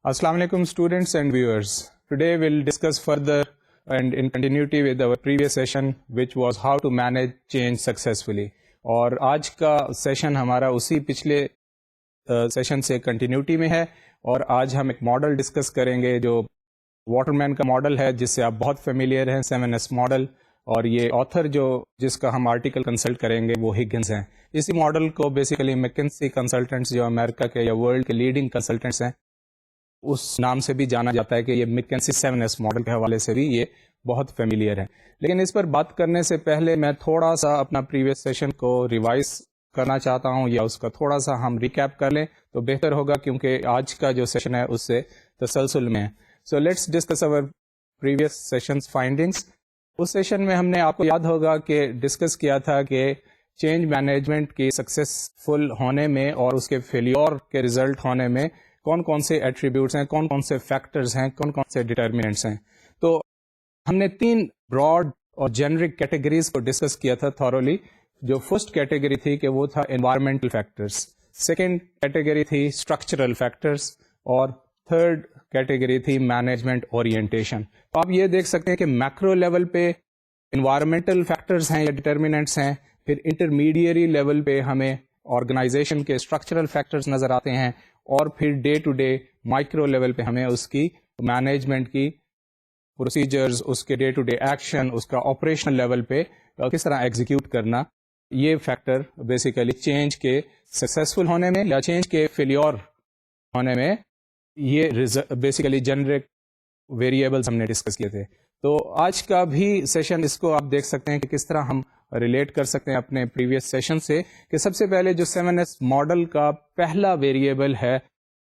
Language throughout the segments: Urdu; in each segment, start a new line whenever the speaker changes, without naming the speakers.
Assalamu alaikum students and viewers. Today we'll discuss further and in continuity with our previous session which was how to manage change successfully. اور آج کا سیشن ہمارا اسی پچھلے سیشن سے کنٹینیوٹی میں ہے اور آج ہم ایک ماڈل ڈسکس کریں گے جو واٹر مین کا ماڈل ہے جس سے آپ بہت فیملیئر ہیں 7S ماڈل. اور یہ آتھر جس کا ہم آرٹیکل کنسلٹ کریں گے وہ ہگنز ہیں. اسی ماڈل کو بیسیکلی میکنسی کنسلٹنٹس جو امریکہ کے یا ورلڈ کے لیڈنگ کنسلٹنٹس ہیں اس نام سے بھی جانا جاتا ہے کہ یہ میکنسی 7S ماڈل کے حوالے سے بھی یہ بہت فیملیئر ہے. لیکن اس پر بات کرنے سے پہلے میں تھوڑا سا اپنا پریویس سیشن کو ریوائز کرنا چاہتا ہوں یا اس کا تھوڑا سا ہم ریکیپ کر لیں تو بہتر ہوگا کیونکہ آج کا جو سیشن ہے اس سے تسلسل میں ہے. So let's discuss over previous sessions findings. اس سیشن میں ہم نے آپ کو یاد ہوگا کہ ڈسکس کیا تھا کہ چینج مینجمنٹ کی سکسیسفل ہونے میں اور اس کے فیلیور کے ریزلٹ ہونے میں کون کون سے ایٹریبیوٹس ہیں, کون کون سے فیکٹرز ہیں, کون کون سے ڈٹرمنٹس ہیں. تو ہم نے 3 براڈ اور جنرک کیٹیگریز کو ڈسکس کیا تھا تھورولی. جو فرسٹ کیٹیگری تھی کہ وہ تھا انوائرمنٹل فیکٹرز, سیکنڈ کیٹیگری تھی اسٹرکچرل فیکٹرز اور تھرڈ کیٹیگری تھی مینجمنٹ اورینٹیشن. تو آپ یہ دیکھ سکتے ہیں کہ میکرو لیول پہ انوائرمنٹل فیکٹرز ہیں یا ڈٹرمنٹس ہیں, پھر انٹرمیڈیری لیول پہ ہمیں آرگنائزیشن کے اسٹرکچرل فیکٹرز نظر آتے ہیں اور پھر day to day micro level پہ ہمیں اس کی مینجمنٹ کی پروسیجرز, اس کے ڈے ٹو ڈے ایکشن, اس کا آپریشنل لیول پہ کس طرح ایگزیکیوٹ کرنا, یہ فیکٹر بیسیکلی چینج کے سکسیسفل ہونے میں یا چینج کے فیلیور ہونے میں یہ بیسیکلی جنرک ویریبلز ہم نے ڈسکس کیے تھے. تو آج کا بھی سیشن اس کو آپ دیکھ سکتے ہیں کہ کس طرح ہم ریلیٹ کر سکتے ہیں اپنے پریویس سیشن سے. کہ سب سے پہلے جو 7S ماڈل کا پہلا ویریبل ہے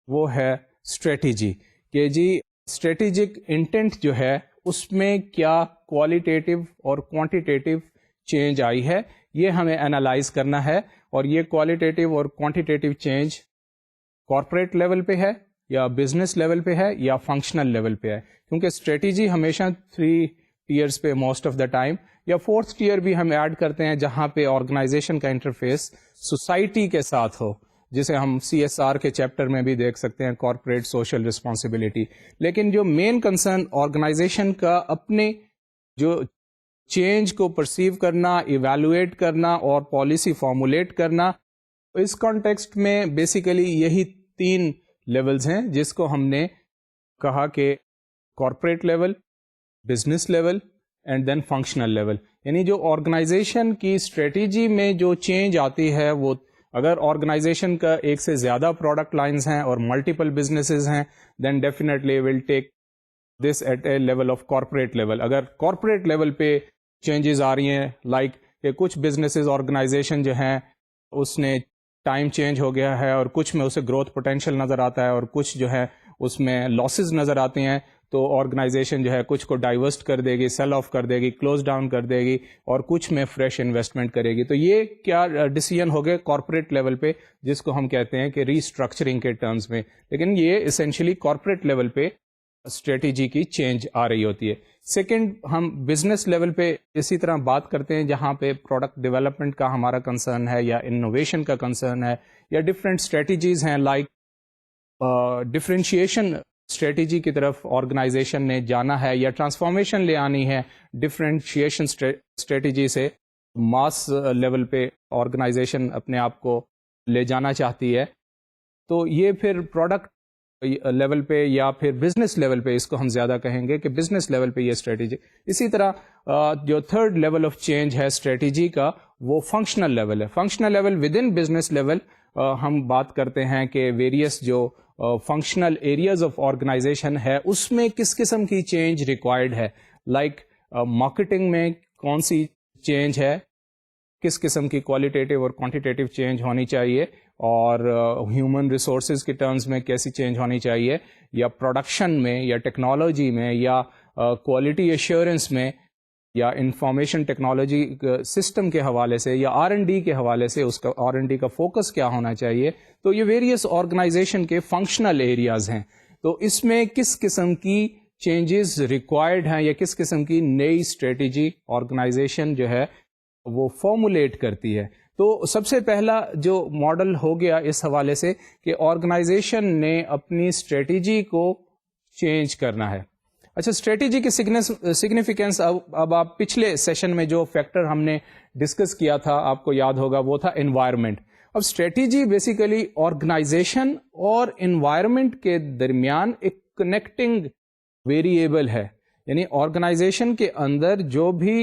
وہ ہے اسٹریٹجی. کہ جی اسٹریٹجک انٹینٹ جو ہے اس میں کیا کوالٹیٹیو اور کوانٹیٹیو چینج آئی ہے, یہ ہمیں انالائز کرنا ہے. اور یہ کوالٹیٹیو اور کوانٹیٹیو چینج کارپوریٹ لیول پہ ہے یا بزنس لیول پہ ہے یا فنکشنل لیول پہ ہے. کیونکہ اسٹریٹجی ہمیشہ 3 ٹیئرس پہ موسٹ آف دا ٹائم یا 4th ٹیئر بھی ہم ایڈ کرتے ہیں جہاں پہ آرگنائزیشن کا انٹرفیس سوسائٹی کے ساتھ ہو, جسے ہم CSR کے چیپٹر میں بھی دیکھ سکتے ہیں, کارپوریٹ سوشل رسپانسبلٹی. لیکن جو مین کنسرن آرگنائزیشن کا اپنے جو چینج کو پرسیو کرنا, ایویلویٹ کرنا اور پالیسی فارمولیٹ کرنا, اس کانٹیکسٹ میں بیسیکلی یہی 3 لیولز ہیں جس کو ہم نے کہا کہ corporate level, business level and then functional level. یعنی جو آرگنائزیشن کی اسٹریٹجی میں جو چینج آتی ہے وہ اگر آرگنائزیشن کا ایک سے زیادہ پروڈکٹ لائنز ہیں اور ملٹیپل بزنسز ہیں then definitely will take this at a level of corporate level. اگر کارپوریٹ لیول پہ چینجز آ رہی ہیں لائک کہ کچھ بزنسز آرگنائزیشن جو ہیں اس نے ٹائم چینج ہو گیا ہے اور کچھ میں اسے گروتھ پوٹینشیل نظر آتا ہے اور کچھ جو ہے اس میں لاسز نظر آتے ہیں, تو آرگنائزیشن جو ہے کچھ کو ڈائیورسٹ کر دے گی, سیل آف کر دے گی, کلوز ڈاؤن کر دے گی اور کچھ میں فریش انویسٹمنٹ کرے گی. تو یہ کیا ڈیسیژن ہو گئے کارپوریٹ لیول پہ جس کو ہم کہتے ہیں کہ ری اسٹرکچرنگ کے ٹرمز میں. لیکن یہ اسینشلی کارپوریٹ لیول پہ اسٹریٹجی کی چینج آ رہی ہوتی ہے. سیکنڈ ہم بزنس لیول پہ اسی طرح بات کرتے ہیں جہاں پہ پروڈکٹ ڈیولپمنٹ کا ہمارا کنسرن ہے یا انوویشن کا کنسرن ہے یا ڈفرینٹ اسٹریٹجیز ہیں لائک ڈفرینشیشن اسٹریٹجی کی طرف آرگنائزیشن نے جانا ہے یا ٹرانسفارمیشن لے آنی ہے ڈفرینشیشن اسٹریٹجی سے, ماس لیول پہ آرگنائزیشن اپنے آپ کو لے جانا چاہتی ہے. تو یہ پھر پروڈکٹ لیول پہ یا پھر بزنس لیول پہ اس کو ہم زیادہ کہیں گے کہ بزنس لیول پہ یہ اسٹریٹجی. اسی طرح جو تھرڈ لیول آف چینج ہے اسٹریٹجی کا وہ فنکشنل لیول ہے. Functional level with in business level ہم بات کرتے ہیں کہ ویریس جو فنکشنل ایریاز آف آرگنائزیشن ہے اس میں کس قسم کی چینج ریکوائرڈ ہے. لائک مارکیٹنگ میں کون سی چینج ہے, کس قسم کی کوالٹیٹیو اور کوانٹیٹیو چینج ہونی چاہیے, اور ہیومن ریسورسز کے ٹرمز میں کیسی چینج ہونی چاہیے, یا پروڈکشن میں یا ٹیکنالوجی میں یا کوالٹی ایشورنس میں یا انفارمیشن ٹیکنالوجی سسٹم کے حوالے سے یا R&D کے حوالے سے اس کا R&D کا فوکس کیا ہونا چاہیے. تو یہ ویریس آرگنائزیشن کے فنکشنل ایریاز ہیں. تو اس میں کس قسم کی چینجز ریکوائرڈ ہیں یا کس قسم کی نئی اسٹریٹجی آرگنائزیشن جو ہے وہ فارمولیٹ کرتی ہے. تو سب سے پہلا جو ماڈل ہو گیا اس حوالے سے کہ آرگنائزیشن نے اپنی اسٹریٹجی کو چینج کرنا ہے. اچھا, اسٹریٹجی کی سگنیفیکینس, اب آپ پچھلے سیشن میں جو فیکٹر ہم نے ڈسکس کیا تھا آپ کو یاد ہوگا, وہ تھا انوائرمنٹ. اب اسٹریٹجی بیسیکلی آرگنائزیشن اور انوائرمنٹ کے درمیان ایک کنیکٹنگ ویریبل ہے. یعنی آرگنائزیشن کے اندر جو بھی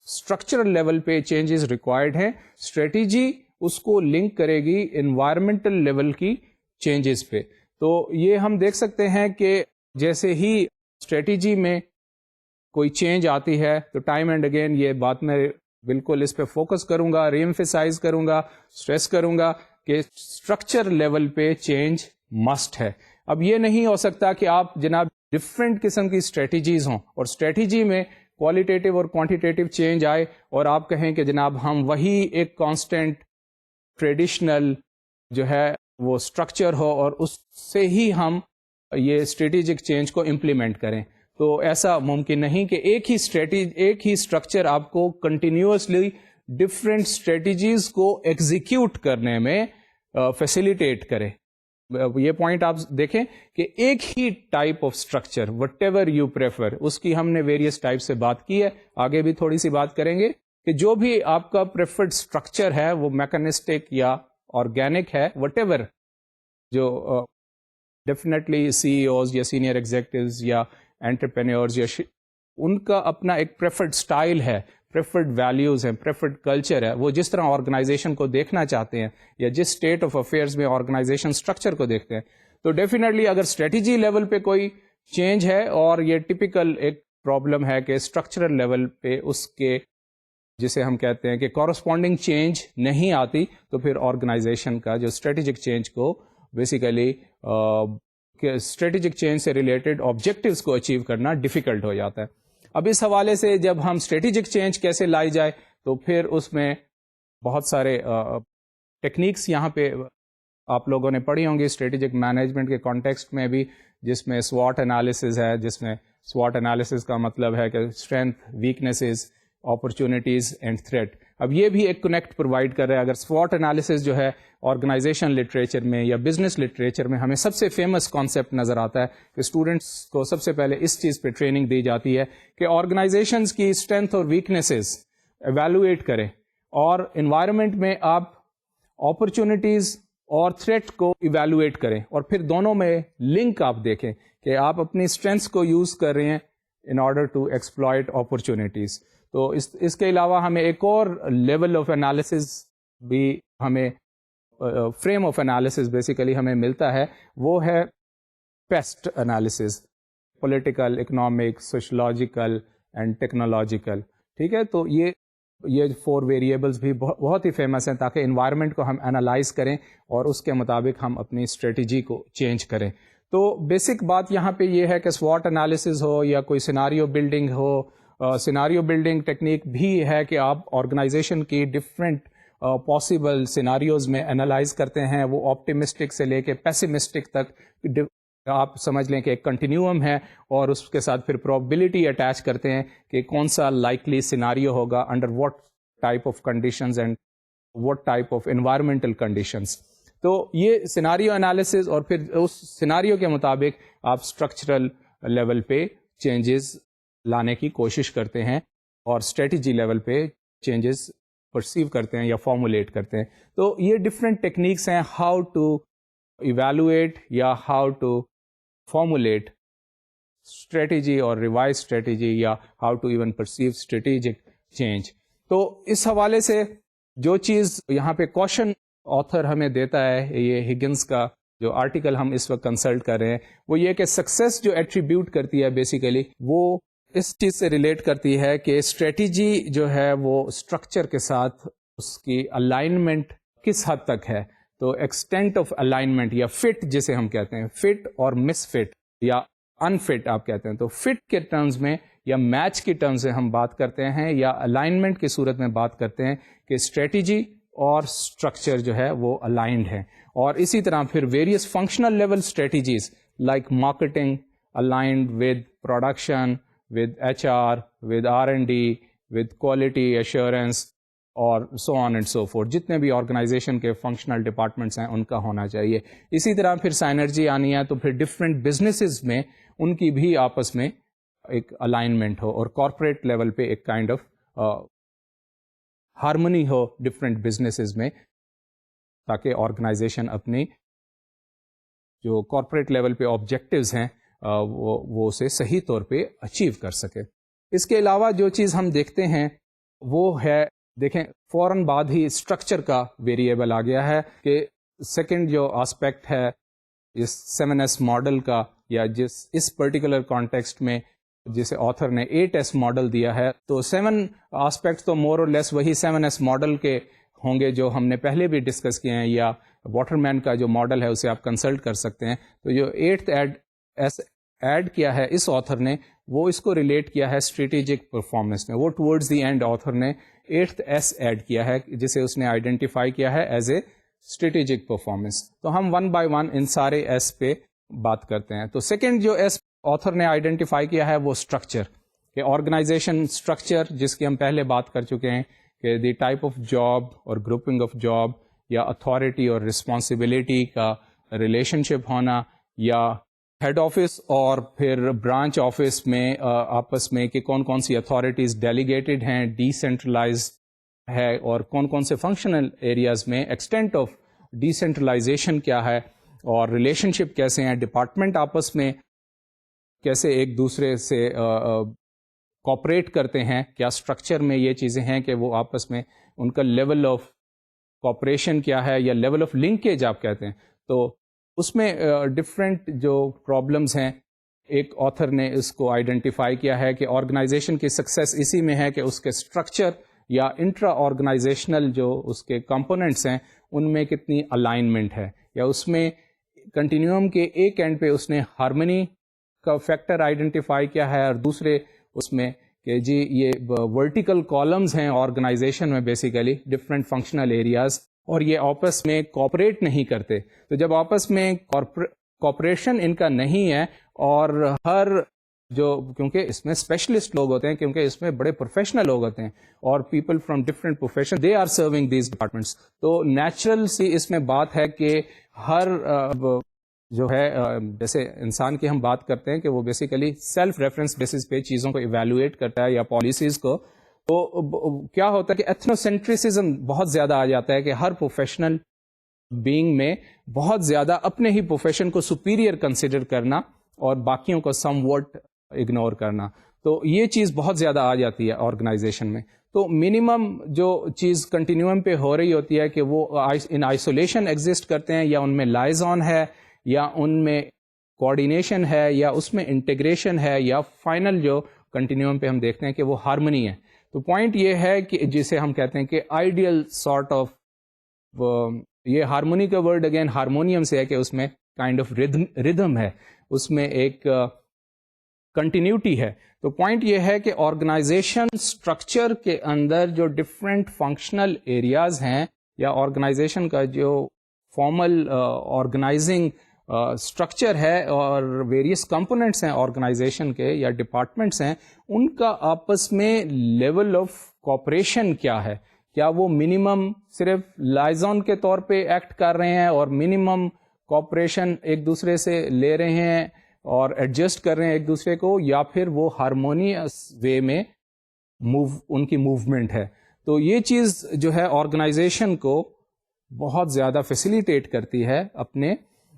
اسٹرکچرل لیول پہ چینجز ریکوائرڈ ہیں, اسٹریٹجی اس کو لنک کرے گی انوائرمنٹل لیول کی چینجز پہ. تو یہ ہم دیکھ سکتے ہیں کہ جیسے ہی اسٹریٹجی میں کوئی چینج آتی ہے تو ٹائم اینڈ اگین یہ بات میں بالکل اس پہ فوکس کروں گا, ری ایمفیسائز کروں گا, اسٹریس کروں گا کہ اسٹرکچر لیول پہ چینج مسٹ ہے. اب یہ نہیں ہو سکتا کہ آپ جناب ڈفرینٹ قسم کی اسٹریٹجیز ہوں اور اسٹریٹجی میں کوالٹیٹیو اور کوانٹیٹیو چینج آئے اور آپ کہیں کہ جناب ہم وہی ایک کانسٹنٹ ٹریڈیشنل جو ہے وہ اسٹرکچر ہو اور اس سے ہی ہم یہ اسٹریٹجک چینج کو امپلیمنٹ کریں. تو ایسا ممکن نہیں کہ ایک ہی اسٹرکچر آپ کو کنٹینیوسلی ڈفرینٹ اسٹریٹجیز کو ایگزیکیوٹ کرنے میں فیسیلیٹیٹ کرے. یہ پوائنٹ آپ دیکھیں کہ ایک ہی type of structure whatever you prefer, اس کی ہم نے ویریس ٹائپ سے بات کی ہے, آگے بھی تھوڑی سی بات کریں گے کہ جو بھی آپ کا پریفرڈ اسٹرکچر ہے وہ میکانسٹک یا آرگینک ہے, وٹ ایور, جو ڈیفینیٹلی سی ای اوز یا سینئر ایگزیکٹوز یا انٹرپرینیورز یا ان کا اپنا ایک پریفرڈ اسٹائل ہے, پریفرڈ ویلیوز ہیں, پریفرڈ کلچر ہے, وہ جس طرح آرگنائزیشن کو دیکھنا چاہتے ہیں یا جس اسٹیٹ آف افیئرز میں آرگنائزیشن اسٹرکچر کو دیکھتے ہیں. تو ڈیفینیٹلی اگر اسٹریٹجی لیول پہ کوئی چینج ہے اور یہ ٹپیکل ایک پرابلم ہے کہ اسٹرکچرل لیول پہ اس کے جسے ہم کہتے ہیں کہ کورسپونڈنگ چینج نہیں آتی, تو پھر آرگنائزیشن کا جو اسٹریٹجک چینج کو بیسیکلی اسٹریٹجک چینج سے ریلیٹڈ آبجیکٹیوز کو اچیو کرنا ڈیفیکلٹ ہو جاتا ہے. اب اس حوالے سے جب ہم اسٹریٹجک چینج کیسے لائی جائے تو پھر اس میں بہت سارے ٹیکنیکس یہاں پہ آپ لوگوں نے پڑھی ہوں گی اسٹریٹجک مینجمنٹ کے کانٹیکسٹ میں بھی, جس میں SWOT انالیسز ہے, جس میں SWOT انالیسز کا مطلب ہے کہ strength, weaknesses, opportunities and threat. اب یہ بھی ایک کنیکٹ پرووائڈ کر رہا ہے. اگر SWOT انالیسز جو ہے آرگنائزیشن لٹریچر میں یا بزنس لٹریچر میں ہمیں سب سے فیمس کانسیپٹ نظر آتا ہے کہ اسٹوڈنٹس کو سب سے پہلے اس چیز پہ ٹریننگ دی جاتی ہے کہ آرگنائزیشنز کی اسٹرینتھ اور ویکنیسز ایویلویٹ کریں, اور انوائرمنٹ میں آپ اپرچونیٹیز اور تھریٹ کو ایویلویٹ کریں, اور پھر دونوں میں لنک آپ دیکھیں کہ آپ اپنی اسٹرینتھس کو یوز کر رہے ہیں in order to exploit opportunities. تو اس کے علاوہ ہمیں ایک اور لیول آف انالیسز بھی ہمیں فریم آف انالیسز بیسیکلی ہمیں ملتا ہے, وہ ہے paste analysis, political, economic, sociological and technological. ٹھیک ہے, تو یہ 4 ویریبلز بھی بہت ہی فیمس ہیں تاکہ انوائرمنٹ کو ہم انالائز کریں اور اس کے مطابق ہم اپنی اسٹریٹجی کو چینج کریں. تو بیسک بات یہاں پہ یہ ہے کہ SWOT انالیسز ہو یا کوئی سیناریو بلڈنگ ہو, سیناریو بلڈنگ ٹیکنیک بھی ہے کہ آپ آرگنائزیشن کی ڈفرینٹ پاسبل سیناریوز میں انالائز کرتے ہیں, وہ آپٹیمسٹک سے لے کے پیسیمسٹک تک آپ سمجھ لیں کہ ایک کنٹینیوم ہے, اور اس کے ساتھ پھر پروبیبلٹی اٹیچ کرتے ہیں کہ کون سا لائکلی سیناریو ہوگا under what type of conditions and what type of environmental conditions. تو یہ سیناریو انالیسز, اور پھر اس سیناریو کے مطابق آپ اسٹرکچرل لیول پہ چینجز لانے کی کوشش کرتے ہیں اور اسٹریٹجی لیول پہ چینجز پرسیو کرتے ہیں یا فارمولیٹ کرتے ہیں. تو یہ ڈفرینٹ ٹیکنیکس ہیں ہاؤ ٹو ایویلویٹ یا ہاؤ ٹو فارمولیٹ اسٹریٹجی اور ریوائز اسٹریٹجی یا how to even perceive strategic change. تو اس حوالے سے جو چیز یہاں پہ کوشچن آتھر ہمیں دیتا ہے, یہ ہگنس کا جو آرٹیکل ہم اس وقت کنسلٹ کر رہے ہیں, وہ یہ کہ سکسیس جو ایٹریبیوٹ کرتی ہے بیسیکلی وہ اس چیز سے ریلیٹ کرتی ہے کہ اسٹریٹجی جو ہے وہ اسٹرکچر کے ساتھ اس کی الائنمنٹ کس حد تک ہے. تو ایکسٹینٹ آف الائنمنٹ یا فٹ جسے ہم کہتے ہیں, فٹ اور مس فٹ یا ان فٹ آپ کہتے ہیں, تو فٹ کے ٹرمز میں یا میچ کی ٹرمز میں ہم بات کرتے ہیں یا الائنمنٹ کی صورت میں بات کرتے ہیں کہ اسٹریٹجی اور اسٹرکچر جو ہے وہ الائنڈ ہیں. اور اسی طرح پھر various functional level strategies like marketing aligned with production, with HR, with R&D, with quality assurance, اور سو آن اینڈ سو فورتھ. جتنے بھی آرگنائزیشن کے فنکشنل ڈپارٹمنٹس ہیں ان کا ہونا چاہیے. اسی طرح پھر سائنرجی آنی ہے تو پھر ڈفرینٹ بزنسز میں ان کی بھی آپس میں ایک الائنمنٹ ہو اور کارپوریٹ لیول پہ ایک kind of harmony who different businesses میں, تاکہ آرگنائزیشن اپنی جو کارپوریٹ لیول پہ آبجیکٹیوز ہیں وہ اسے صحیح طور پہ اچیو کر سکے. اس کے علاوہ جو چیز ہم دیکھتے ہیں وہ ہے, دیکھیں فوراً بعد ہی اسٹرکچر کا ویریبل آ گیا ہے کہ سیکنڈ جو آسپیکٹ ہے اس 7S ماڈل کا, یا اس پرٹیکولر کانٹیکسٹ میں جسے آتھر نے 8S ماڈل دیا ہے, تو 7 آسپیکٹ تو مور اور لیس وہی 7S ماڈل کے ہوں گے جو ہم نے پہلے بھی ڈسکس کیے ہیں, یا واٹر مین کا جو ماڈل ہے اسے آپ کنسلٹ کر سکتے ہیں. تو جو 8th ایڈ کیا ہے اس آتھر نے, وہ اس کو ریلیٹ کیا ہے اسٹریٹجک پرفارمنس میں. وہ ٹورڈز دی اینڈ آتھر نے 8th S ایڈ کیا ہے جسے اس نے آئیڈینٹیفائی کیا ہے ایز اے اسٹریٹجک پرفارمنس. تو ہم ون بائی ون ان سارے ایس پہ بات کرتے ہیں. تو سیکنڈ جو ایس آتھر نے آئیڈینٹیفائی کیا ہے وہ اسٹرکچر, کہ آرگنائزیشن اسٹرکچر جس کی ہم پہلے بات کر چکے ہیں کہ دی ٹائپ آف جاب اور گروپنگ آف جاب, یا اتھارٹی اور رسپانسبلٹی کا ریلیشن شپ ہونا, یا ہیڈ آفس اور پھر برانچ آفس میں آپس میں کہ کون کون سی اتھارٹیز ڈیلیگیٹڈ ہیں, ڈی سینٹرلائزڈ ہے, اور کون کون سے فنکشنل ایریاز میں ایکسٹینٹ آف ڈی سینٹرلائزیشن کیا ہے, اور ریلیشن شپ کیسے ہیں, ڈپارٹمنٹ آپس میں کیسے ایک دوسرے سے کوآپریٹ کرتے ہیں, کیا اسٹرکچر میں یہ چیزیں ہیں کہ وہ آپس میں ان کا لیول آف کوآپریشن کیا ہے, یا لیول آف لنکیج آپ کہتے ہیں. تو اس میں ڈفرینٹ جو پرابلمس ہیں, ایک آتھر نے اس کو آئیڈینٹیفائی کیا ہے کہ آرگنائزیشن کی سکسیس اسی میں ہے کہ اس کے اسٹرکچر یا انٹرا آرگنائزیشنل جو اس کے کمپوننٹس ہیں ان میں کتنی الائنمنٹ ہے, یا اس میں کنٹینیوم کے ایک اینڈ پہ اس نے ہارمنی کا فیکٹر آئیڈینٹیفائی کیا ہے, اور دوسرے اس میں کہ جی یہ ورٹیکل کالمز ہیں آرگنائزیشن میں بیسیکلی ڈفرینٹ فنکشنل ایریاز, اور یہ آپس میں کوآپریٹ نہیں کرتے. تو جب آپس میں کوآپریشن ان کا نہیں ہے, اور ہر جو کیونکہ اس میں اسپیشلسٹ لوگ ہوتے ہیں, کیونکہ اس میں بڑے پروفیشنل لوگ ہوتے ہیں, اور people from different profession they are serving these departments, تو نیچرل سی اس میں بات ہے کہ ہر جو ہے جیسے انسان کی ہم بات کرتے ہیں کہ وہ بیسیکلی سیلف ریفرنس بیسس پہ چیزوں کو ایویلویٹ کرتا ہے یا پالیسیز کو, تو کیا ہوتا ہے کہ ایتھنوسینٹریسزم بہت زیادہ آ جاتا ہے کہ ہر پروفیشنل بینگ میں بہت زیادہ اپنے ہی پروفیشن کو سپیریئر کنسیڈر کرنا اور باقیوں کو سم واٹ اگنور کرنا. تو یہ چیز بہت زیادہ آ جاتی ہے آرگنائزیشن میں. تو منیمم جو چیز کنٹینیوم پہ ہو رہی ہوتی ہے کہ وہ ان آئسولیشن ایگزسٹ کرتے ہیں, یا ان میں لائز آن ہے, یا ان میں کوآرڈینیشن ہے, یا اس میں انٹیگریشن ہے, یا فائنل جو کنٹینیوم پہ ہم دیکھتے ہیں کہ وہ ہارمنی ہے. تو پوائنٹ یہ ہے کہ جسے ہم کہتے ہیں کہ آئیڈیل سارٹ آف, یہ ہارمونی کا ورڈ اگین ہارمونیم سے ہے کہ اس میں کائنڈ آف ردھم ہے, اس میں ایک کنٹینیوٹی ہے. تو پوائنٹ یہ ہے کہ آرگنائزیشن اسٹرکچر کے اندر جو ڈفرینٹ فنکشنل ایریاز ہیں, یا آرگنائزیشن کا جو فارمل آرگنائزنگ اسٹرکچر ہے اور ویریس کمپوننٹس ہیں آرگنائزیشن کے یا ڈپارٹمنٹس ہیں, ان کا آپس میں لیول آف کوآپریشن کیا ہے. کیا وہ منیمم صرف لائزون کے طور پہ ایکٹ کر رہے ہیں اور منیمم کوآپریشن ایک دوسرے سے لے رہے ہیں اور ایڈجسٹ کر رہے ہیں ایک دوسرے کو, یا پھر وہ ہارمونیس وے میں ان کی موومنٹ ہے. تو یہ چیز جو ہے آرگنائزیشن کو بہت زیادہ فیسیلیٹیٹ کرتی ہے اپنے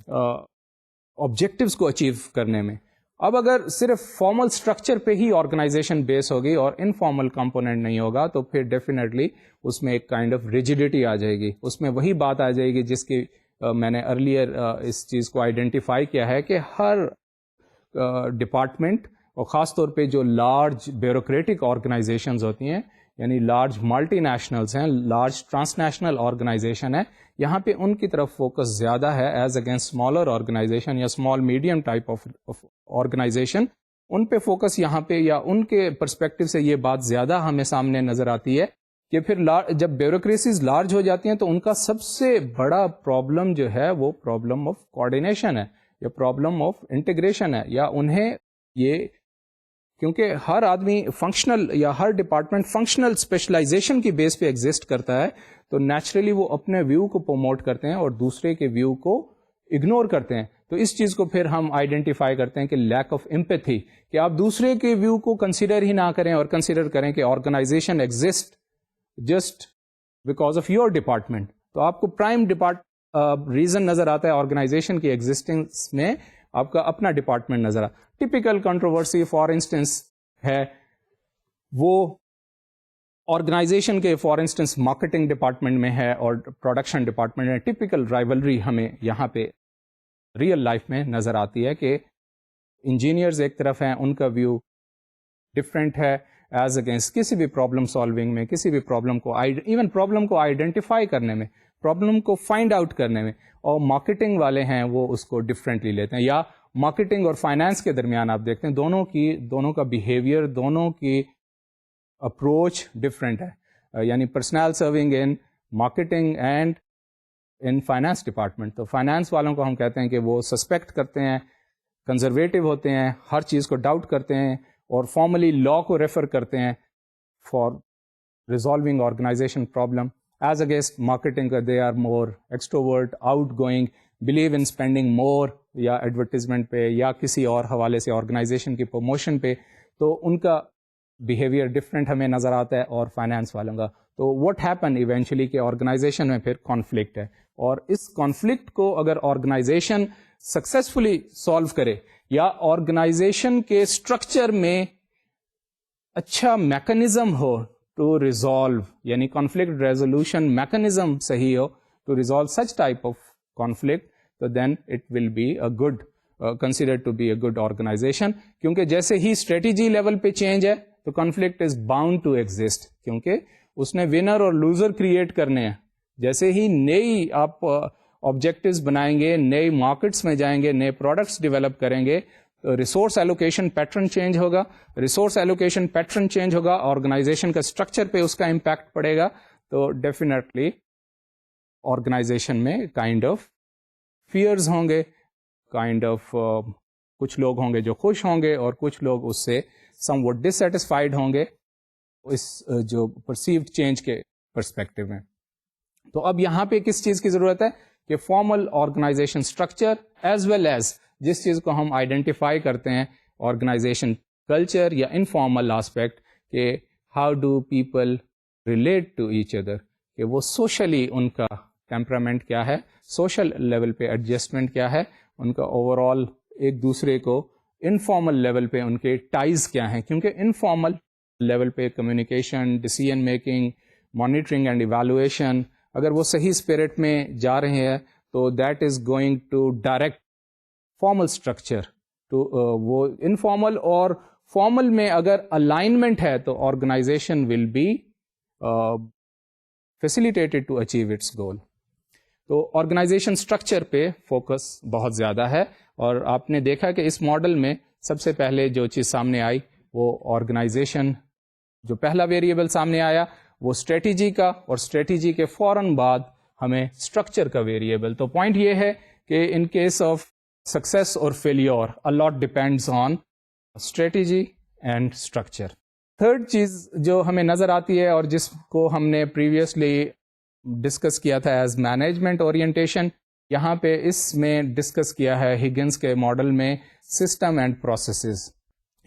آبجیکٹیوز کو اچیو کرنے میں. اب اگر صرف فارمل اسٹرکچر پہ ہی آرگنائزیشن بیس ہوگی اور انفارمل کمپوننٹ نہیں ہوگا, تو پھر ڈیفینیٹلی اس میں ایک کائنڈ آف ریجیڈیٹی آ جائے گی. اس میں وہی بات آ جائے گی جس کی میں نے ارلیئر اس چیز کو آئیڈینٹیفائی کیا ہے کہ ہر ڈپارٹمنٹ, اور خاص طور پہ جو لارج بیوروکریٹک آرگنائزیشنز ہوتی ہیں, یعنی لارج ملٹی نیشنلز ہیں, لارج ٹرانس نیشنل آرگنائزیشن ہے, یہاں پہ ان کی طرف فوکس زیادہ ہے ایز اگینسٹ اسمالر آرگنائزیشن یا small medium type of organisation. ان پہ فوکس یہاں پہ, یا ان کے پرسپیکٹو سے یہ بات زیادہ ہمیں سامنے نظر آتی ہے کہ پھر جب بیوروکریسیز لارج ہو جاتی ہیں تو ان کا سب سے بڑا پرابلم جو ہے وہ پرابلم آف کوآرڈینیشن ہے, یا پرابلم آف انٹیگریشن ہے, یا انہیں یہ کیونکہ ہر آدمی فنکشنل یا ہر ڈپارٹمنٹ فنکشنل اسپیشلائزیشن کی بیس پہ ایگزسٹ کرتا ہے, تو نیچرلی وہ اپنے ویو کو پروموٹ کرتے ہیں اور دوسرے کے ویو کو اگنور کرتے ہیں. تو اس چیز کو پھر ہم آئیڈینٹیفائی کرتے ہیں کہ لیک آف امپیتھی, کہ آپ دوسرے کے ویو کو کنسیڈر ہی نہ کریں اور کنسیڈر کریں کہ organization exist just because of your department. تو آپ کو پرائم ریزن نظر آتا ہے آرگنائزیشن کی ایگزسٹنس میں آپ کا اپنا ڈپارٹمنٹ نظر آتا. ٹپیکل کنٹروورسی فار انسٹنس ہے وہ آرگنائزیشن کے فار انسٹنس مارکیٹنگ ڈپارٹمنٹ میں ہے اور پروڈکشن ڈپارٹمنٹ میں. ٹپیکل رائیولری ہمیں یہاں پہ ریئل لائف میں نظر آتی ہے کہ انجینئرز ایک طرف ہیں, ان کا ویو ڈفرینٹ ہے ایز اگینسٹ کسی بھی پرابلم سالونگ میں, کسی بھی پرابلم کو ایون پرابلم کو آئیڈینٹیفائی کرنے میں, پرابلم کو فائنڈ آؤٹ کرنے میں. اور مارکیٹنگ والے ہیں وہ اس کو ڈفرینٹلی لیتے ہیں. یا مارکیٹنگ اور فائنانس کے درمیان آپ دیکھتے ہیں دونوں کا بیہیویئر, دونوں کی اپروچ ڈفرینٹ ہے. یعنی personal serving in marketing and in finance department. تو فائنانس والوں کو ہم کہتے ہیں کہ وہ سسپیکٹ کرتے ہیں, کنزرویٹو ہوتے ہیں, ہر چیز کو ڈاؤٹ کرتے ہیں اور فارملی لا کو ریفر کرتے ہیں for resolving organization problem. As against marketing they are more extrovert, outgoing, believe in spending more یا ایڈورٹیزمنٹ پہ یا کسی اور حوالے سے آرگنائزیشن کی پروموشن پہ. تو ان کا بیہیویئر ڈفرینٹ ہمیں نظر آتا ہے اور فائنانس والوں کا. تو واٹ ہیپن ایونچولی کہ آرگنائزیشن میں پھر کانفلکٹ ہے, اور اس کانفلکٹ کو اگر آرگنائزیشن سکسیسفلی سالو کرے یا آرگنائزیشن کے اسٹرکچر میں اچھا میکنزم ہو ٹو ریزالو, یعنی کانفلکٹ ریزولوشن میکنزم صحیح ہو to resolve such type of conflict, تو then it will be a good consider to be a good organisation. کیونکہ جیسے ہی اسٹریٹجی لیول پہ چینج ہے تو conflict is bound to exist, کیونکہ اس نے ونر اور لوزر کریٹ کرنے ہیں. جیسے ہی نئی آپ آبجیکٹیوز بنائیں گے, نئے مارکیٹس میں جائیں گے, نئے پروڈکٹس ڈیولپ کریں گے, ریسورس ایلوکیشن پیٹرن چینج ہوگا. ریسورس ایلوکیشن پیٹرن چینج ہوگا, آرگنائزیشن کا اسٹرکچر پہ اس کا امپیکٹ پڑے گا. تو ڈیفینیٹلی آرگنائزیشن میں کائنڈ آف فیئرز ہوں گے, کائنڈ آف کچھ لوگ ہوں گے جو خوش ہوں گے اور کچھ لوگ اس سے سم وٹ ڈسسیٹسفائیڈ ہوں گے اس جو پرسیوڈ چینج کے پرسپیکٹو میں. تو اب یہاں پہ کس چیز کی ضرورت ہے کہ formal organization structure as well as جس چیز کو ہم آئیڈینٹیفائی کرتے ہیں آرگنائزیشن کلچر یا انفارمل آسپیکٹ, کہ how do people relate to each other, کہ وہ سوشلی ان کا ٹیمپرامنٹ کیا ہے, سوشل لیول پہ ایڈجسٹمنٹ کیا ہے, ان کا اوور آل ایک دوسرے کو انفارمل لیول پہ ان کے ٹائز کیا ہیں. کیونکہ انفارمل لیول پہ communication, decision making, monitoring and evaluation اگر وہ صحیح اسپرٹ میں جا رہے ہیں تو that is going to direct formal structure to وہ انفارمل. اور فارمل میں اگر الائنمنٹ ہے تو organisation will be facilitated to achieve its goal. تو آرگنائزیشن اسٹرکچر پہ فوکس بہت زیادہ ہے, اور آپ نے دیکھا کہ اس ماڈل میں سب سے پہلے جو چیز سامنے آئی وہ آرگنائزیشن, جو پہلا ویریبل سامنے آیا وہ اسٹریٹجی کا, اور اسٹریٹجی کے فوراً بعد ہمیں اسٹرکچر کا ویریبل. تو پوائنٹ یہ ہے کہ ان کیس آف سکسیس اور failure a lot depends on strategy and structure. Third چیز جو ہمیں نظر آتی ہے اور جس کو ہم نے پریویسلی ڈسکس کیا تھا ایز مینجمنٹ اورینٹیشن, یہاں پہ اس میں ڈسکس کیا ہے ہگنس کے ماڈل میں سسٹم اینڈ پروسیسز.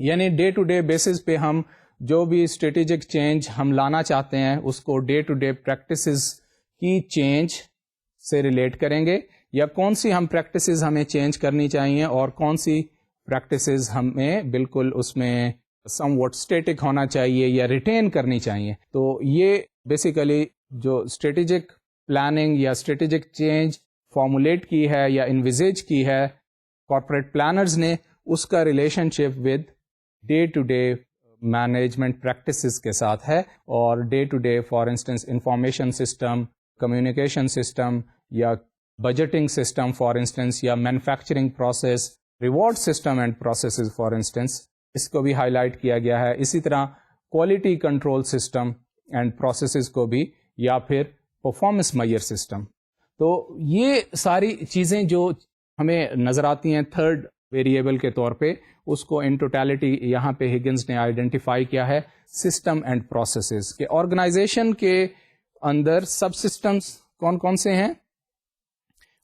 یعنی ڈے ٹو ڈے بیسس پہ ہم جو بھی اسٹریٹجک چینج ہم لانا چاہتے ہیں اس کو ڈے ٹو ڈے پریکٹسز کی چینج سے ریلیٹ کریں گے, یا کون سی ہم پریکٹسز ہمیں چینج کرنی چاہیے اور کون سی پریکٹسز ہمیں بالکل اس میں سم واٹ اسٹیٹک ہونا چاہیے یا ریٹین کرنی چاہیے. تو یہ بیسیکلی جو اسٹریٹجک پلاننگ یا اسٹریٹجک چینج فارمولیٹ کی ہے یا انویزیج کی ہے کارپوریٹ پلانرز نے, اس کا relationship with day to day management practices کے ساتھ ہے. اور day to day for instance information system, communication system یا بجٹنگ سسٹم فار انسٹنس, یا manufacturing process, reward system and processes for instance, اس کو بھی ہائی لائٹ کیا گیا ہے. اسی طرح quality control system and processes کو بھی, یا پھر پرفارمنس میئر سسٹم. تو یہ ساری چیزیں جو ہمیں نظر آتی ہیں تھرڈ ویریبل کے طور پہ، اس کو ان ٹوٹیلٹی یہاں پہ ہگنز نے آئیڈینٹیفائی کیا ہے سسٹم اینڈ پروسیسز، کہ آرگنائزیشن کے اندر سب سسٹمس کون کون سے ہیں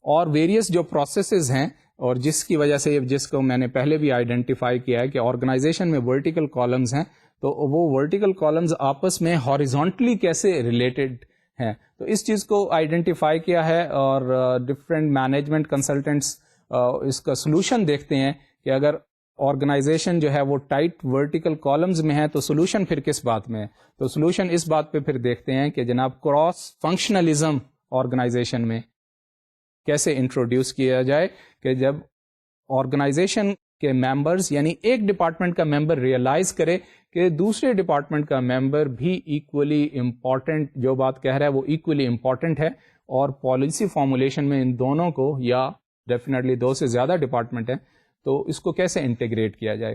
اور ویریس جو پروسیسز ہیں، اور جس کی وجہ سے جس کو میں نے پہلے بھی آئیڈینٹیفائی کیا ہے کہ آرگنائزیشن میں ورٹیکل کالمز ہیں، تو وہ ورٹیکل کالمز آپس میں ہاریزونٹلی کیسے ریلیٹڈ ہیں، تو اس چیز کو آئیڈینٹیفائی کیا ہے. اور ڈفرینٹ مینجمنٹ کنسلٹنٹس اس کا سولوشن دیکھتے ہیں کہ اگر آرگنائزیشن جو ہے وہ ٹائٹ ورٹیکل کالمز میں ہے تو سولوشن پھر کس بات میں ہے، تو سولوشن اس بات پہ پھر دیکھتے ہیں کہ جناب کراس فنکشنلزم آرگنائزیشن میں کیسے انٹروڈیوس کیا جائے، کہ جب آرگنائزیشن کے ممبرز یعنی ایک ڈپارٹمنٹ کا ممبر ریئلائز کرے کہ دوسرے ڈپارٹمنٹ کا ممبر بھی ایکولی امپورٹنٹ، جو بات کہہ رہا ہے وہ ایکولی امپورٹنٹ ہے، اور پالیسی فارمولیشن میں ان دونوں کو، یا ڈیفینیٹلی دو سے زیادہ ڈپارٹمنٹ ہیں، تو اس کو کیسے انٹیگریٹ کیا جائے.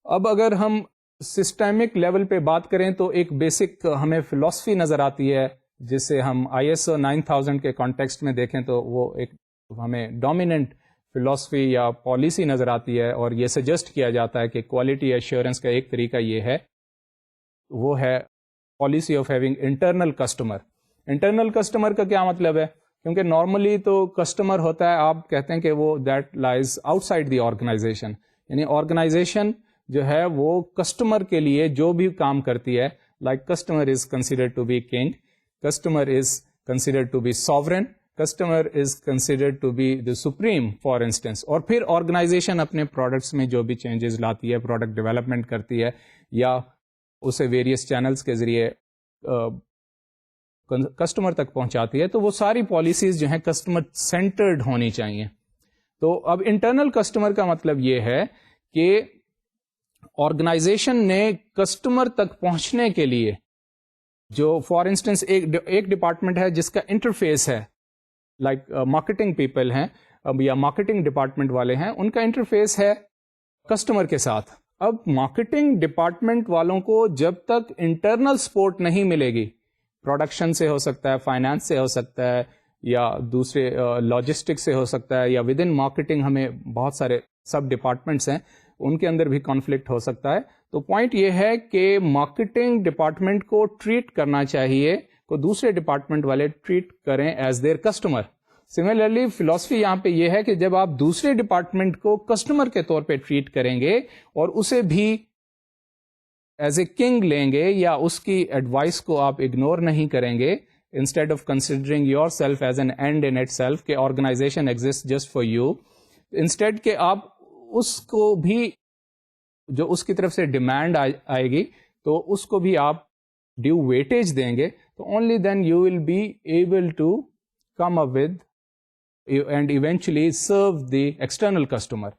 اب اگر ہم سسٹمک لیول پہ بات کریں تو ایک بیسک ہمیں فلسفی نظر آتی ہے، جسے ہم ISO 9000 کے کانٹیکسٹ میں دیکھیں تو وہ ایک ہمیں ڈومیننٹ فلسفی یا پالیسی نظر آتی ہے، اور یہ سجیسٹ کیا جاتا ہے کہ کوالٹی ایشورنس کا ایک طریقہ یہ ہے، وہ ہے policy of having internal customer. Internal customer کا کیا مطلب ہے؟ کیونکہ نارملی تو کسٹمر ہوتا ہے، آپ کہتے ہیں کہ وہ that lies outside the organization, یعنی آرگنائزیشن جو ہے وہ کسٹمر کے لیے جو بھی کام کرتی ہے، like customer is considered to be king, customer is considered to be sovereign, customer is considered to be the supreme for instance. اور پھر آرگنائزیشن اپنے پروڈکٹس میں جو بھی چینجز لاتی ہے، پروڈکٹ ڈیولپمنٹ کرتی ہے، یا اسے ویریس چینلز کے ذریعے کسٹمر تک پہنچاتی ہے، تو وہ ساری پالیسیز جو ہیں کسٹمر سینٹرڈ ہونی چاہیے. تو اب انٹرنل کسٹمر کا مطلب یہ ہے کہ آرگنائزیشن نے کسٹمر تک پہنچنے کے لیے، جو فار انسٹنس ایک ڈپارٹمنٹ ہے جس کا انٹرفیس ہے، لائک مارکیٹنگ پیپل ہیں یا مارکیٹنگ ڈپارٹمنٹ والے ہیں، ان کا انٹرفیس ہے کسٹمر کے ساتھ. اب مارکیٹنگ ڈپارٹمنٹ والوں کو جب تک انٹرنل سپورٹ نہیں ملے گی، پروڈکشن سے ہو سکتا ہے، فائنانس سے ہو سکتا ہے، یا دوسرے لاجسٹک سے ہو سکتا ہے، یا ود ان مارکیٹنگ ہمیں بہت سارے سب ڈپارٹمنٹس ہیں، ان کے اندر بھی کانفلکٹ ہو سکتا ہے. تو پوائنٹ یہ ہے کہ مارکیٹنگ ڈپارٹمنٹ کو ٹریٹ کرنا چاہیے کو دوسرے ڈپارٹمنٹ والے ٹریٹ کریں ایز دیئر کسٹمر. سملرلی فلسفی یہاں پہ یہ ہے کہ جب آپ دوسرے ڈپارٹمنٹ کو کسٹمر کے طور پہ ٹریٹ کریں گے اور اسے بھی ایز اے کنگ لیں گے، یا اس کی ایڈوائس کو آپ اگنور نہیں کریں گے، instead of considering yourself as an end in itself, کہ organization exist just for you, instead کہ آپ اس کو بھی، جو اس کی طرف سے ڈیمانڈ آئے گی تو اس کو بھی آپ ڈیو ویٹیج دیں گے، تو only then you will be able to come up with and eventually serve the external customer.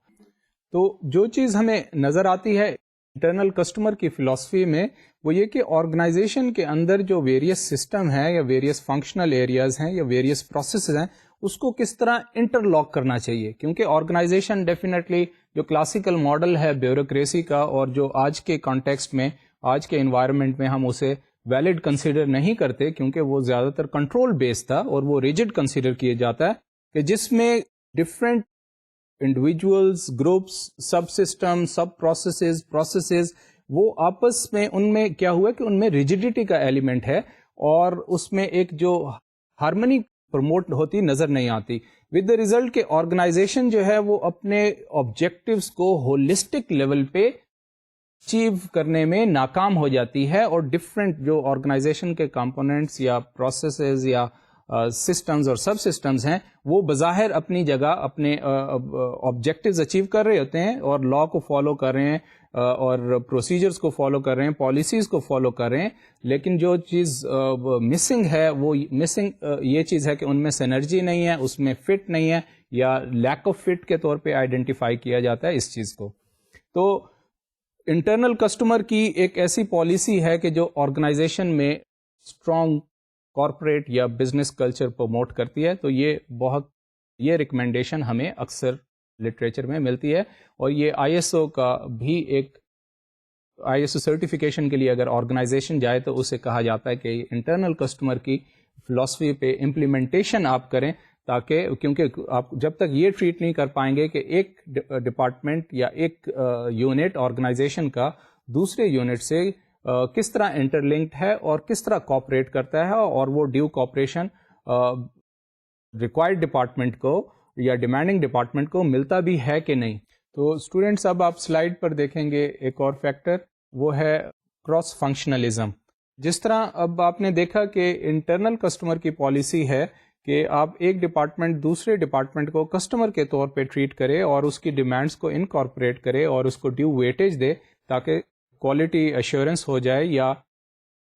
تو جو چیز ہمیں نظر آتی ہے انٹرنل کسٹمر کی فلسفی میں، وہ یہ کہ آرگنائزیشن کے اندر جو ویریس سسٹم ہیں، یا ویریس فنکشنل ایریاز ہیں، یا ویریس پروسیسز ہیں، اس کو کس طرح انٹر لاک کرنا چاہیے. کیونکہ آرگنائزیشن ڈیفینیٹلی جو کلاسیکل ماڈل ہے بیوروکریسی کا، اور جو آج کے کانٹیکسٹ میں، آج کے انوائرمنٹ میں ہم اسے ویلڈ کنسیڈر نہیں کرتے، کیونکہ وہ زیادہ تر کنٹرول بیس تھا، اور وہ ریجڈ کنسیڈر کیا جاتا ہے، کہ جس میں different individuals, groups, sub system, sub processes وہ آپس میں، ان میں کیا ہوا کہ ان میں ریجڈیٹی کا ایلیمنٹ ہے، اور اس میں ایک جو ہارمنی پروموٹ ہوتی نظر نہیں آتی، ود دا ریزلٹ کہ آرگنائزیشن جو ہے وہ اپنے آبجیکٹیوز کو ہولسٹک لیول پہ اچیو کرنے میں ناکام ہو جاتی ہے، اور ڈفرینٹ جو آرگنائزیشن کے کمپوننٹس یا پروسیسز یا سسٹمز اور سب سسٹمز ہیں، وہ بظاہر اپنی جگہ اپنے آبجیکٹیوز اچیو کر رہے ہوتے ہیں، اور لا کو فالو کر رہے ہیں، اور پروسیجرز کو فالو کر رہے ہیں، پالیسیز کو فالو کر رہے ہیں، لیکن جو چیز مسنگ ہے، وہ مسنگ یہ چیز ہے کہ ان میں سینرجی نہیں ہے، اس میں فٹ نہیں ہے، یا لیک آف فٹ کے طور پہ آئیڈینٹیفائی کیا جاتا ہے اس چیز کو. تو انٹرنل کسٹمر کی ایک ایسی پالیسی ہے کہ جو آرگنائزیشن میں اسٹرانگ کارپوریٹ یا بزنس کلچر پروموٹ کرتی ہے. تو یہ ریکمینڈیشن ہمیں اکثر لٹریچر میں ملتی ہے، اور یہ ISO کا بھی ایک ISO سرٹیفکیشن کے لیے اگر آرگنائزیشن جائے تو اسے کہا جاتا ہے کہ انٹرنل کسٹمر کی فلسفی پہ امپلیمنٹیشن آپ کریں، تاکہ کیونکہ آپ جب تک یہ ٹریٹ نہیں کر پائیں گے کہ ایک ڈپارٹمنٹ یا ایک یونٹ آرگنائزیشن کا دوسرے یونٹ سے کس طرح انٹر لنکڈ ہے اور کس طرح کوآپریٹ کرتا ہے اور وہ ڈیو کوآپریشن ریکوائرڈ ڈپارٹمنٹ کو یا ڈیمانڈنگ ڈپارٹمنٹ کو ملتا بھی ہے کہ نہیں. تو اسٹوڈینٹس اب آپ سلائڈ پر دیکھیں گے ایک اور فیکٹر، وہ ہے کراس فنکشنلزم. جس طرح اب آپ نے دیکھا کہ انٹرنل کسٹمر کی پالیسی ہے کہ آپ ایک ڈپارٹمنٹ دوسرے ڈپارٹمنٹ کو کسٹمر کے طور پہ ٹریٹ کرے اور اس کی ڈیمانڈس کو انکارپوریٹ کرے اور اس کو ڈیو ویٹیج دے تاکہ کوالٹی ایشورنس ہو جائے، یا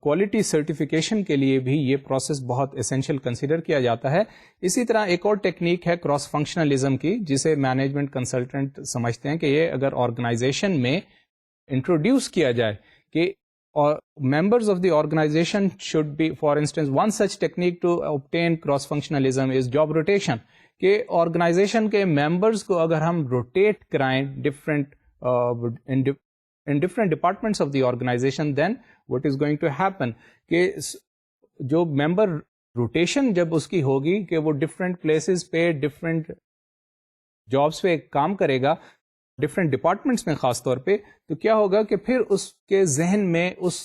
کوالٹی سرٹیفکیشن کے لیے بھی یہ پروسیس بہت اسینشیل کنسیڈر کیا جاتا ہے. اسی طرح ایک اور ٹیکنیک ہے کراس فنکشنلزم کی، جسے مینجمنٹ کنسلٹنٹ سمجھتے ہیں کہ یہ اگر آرگنائزیشن میں انٹروڈیوس کیا جائے کہ members of the organization should be, for instance, one such technique to obtain cross functionalism is job rotation. کہ آرگنائزیشن کے ممبرس کو اگر ہم روٹیٹ کرائیں in different departments of the organization, then what is going to happen کہ جو ممبر روٹیشن جب اس کی ہوگی کہ وہ ڈفرینٹ پلیسز پہ ڈفرینٹ جابس پہ کام کرے گا، ڈفرینٹ ڈپارٹمنٹس میں خاص طور پہ، تو کیا ہوگا کہ پھر اس کے ذہن میں اس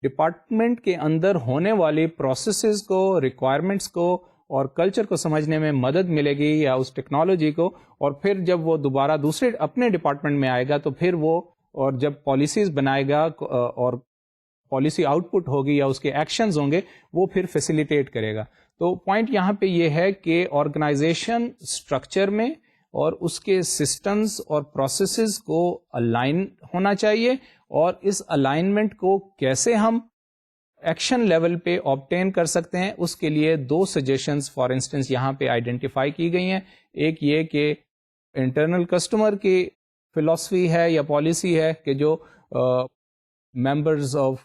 ڈپارٹمنٹ کے اندر ہونے والی پروسیسز کو، ریکوائرمنٹس کو اور کلچر کو سمجھنے میں مدد ملے گی، یا اس ٹیکنالوجی کو. اور پھر جب وہ دوبارہ دوسرے اپنے ڈپارٹمنٹ میں آئے گا تو پھر وہ، اور جب پالیسیز بنائے گا اور پالیسی آؤٹ پٹ ہوگی یا اس کے ایکشنز ہوں گے، وہ پھر فیسیلیٹیٹ کرے گا. تو پوائنٹ یہاں پہ یہ ہے کہ آرگنائزیشن اسٹرکچر میں اور اس کے سسٹمز اور پروسیسز کو الائن ہونا چاہیے، اور اس الائنمنٹ کو کیسے ہم ایکشن لیول پہ آبٹین کر سکتے ہیں، اس کے لیے دو سجیشنز فار انسٹنس یہاں پہ آئیڈینٹیفائی کی گئی ہیں. ایک یہ کہ انٹرنل کسٹمر کی فلاسفی ہے یا پالیسی ہے کہ جو members of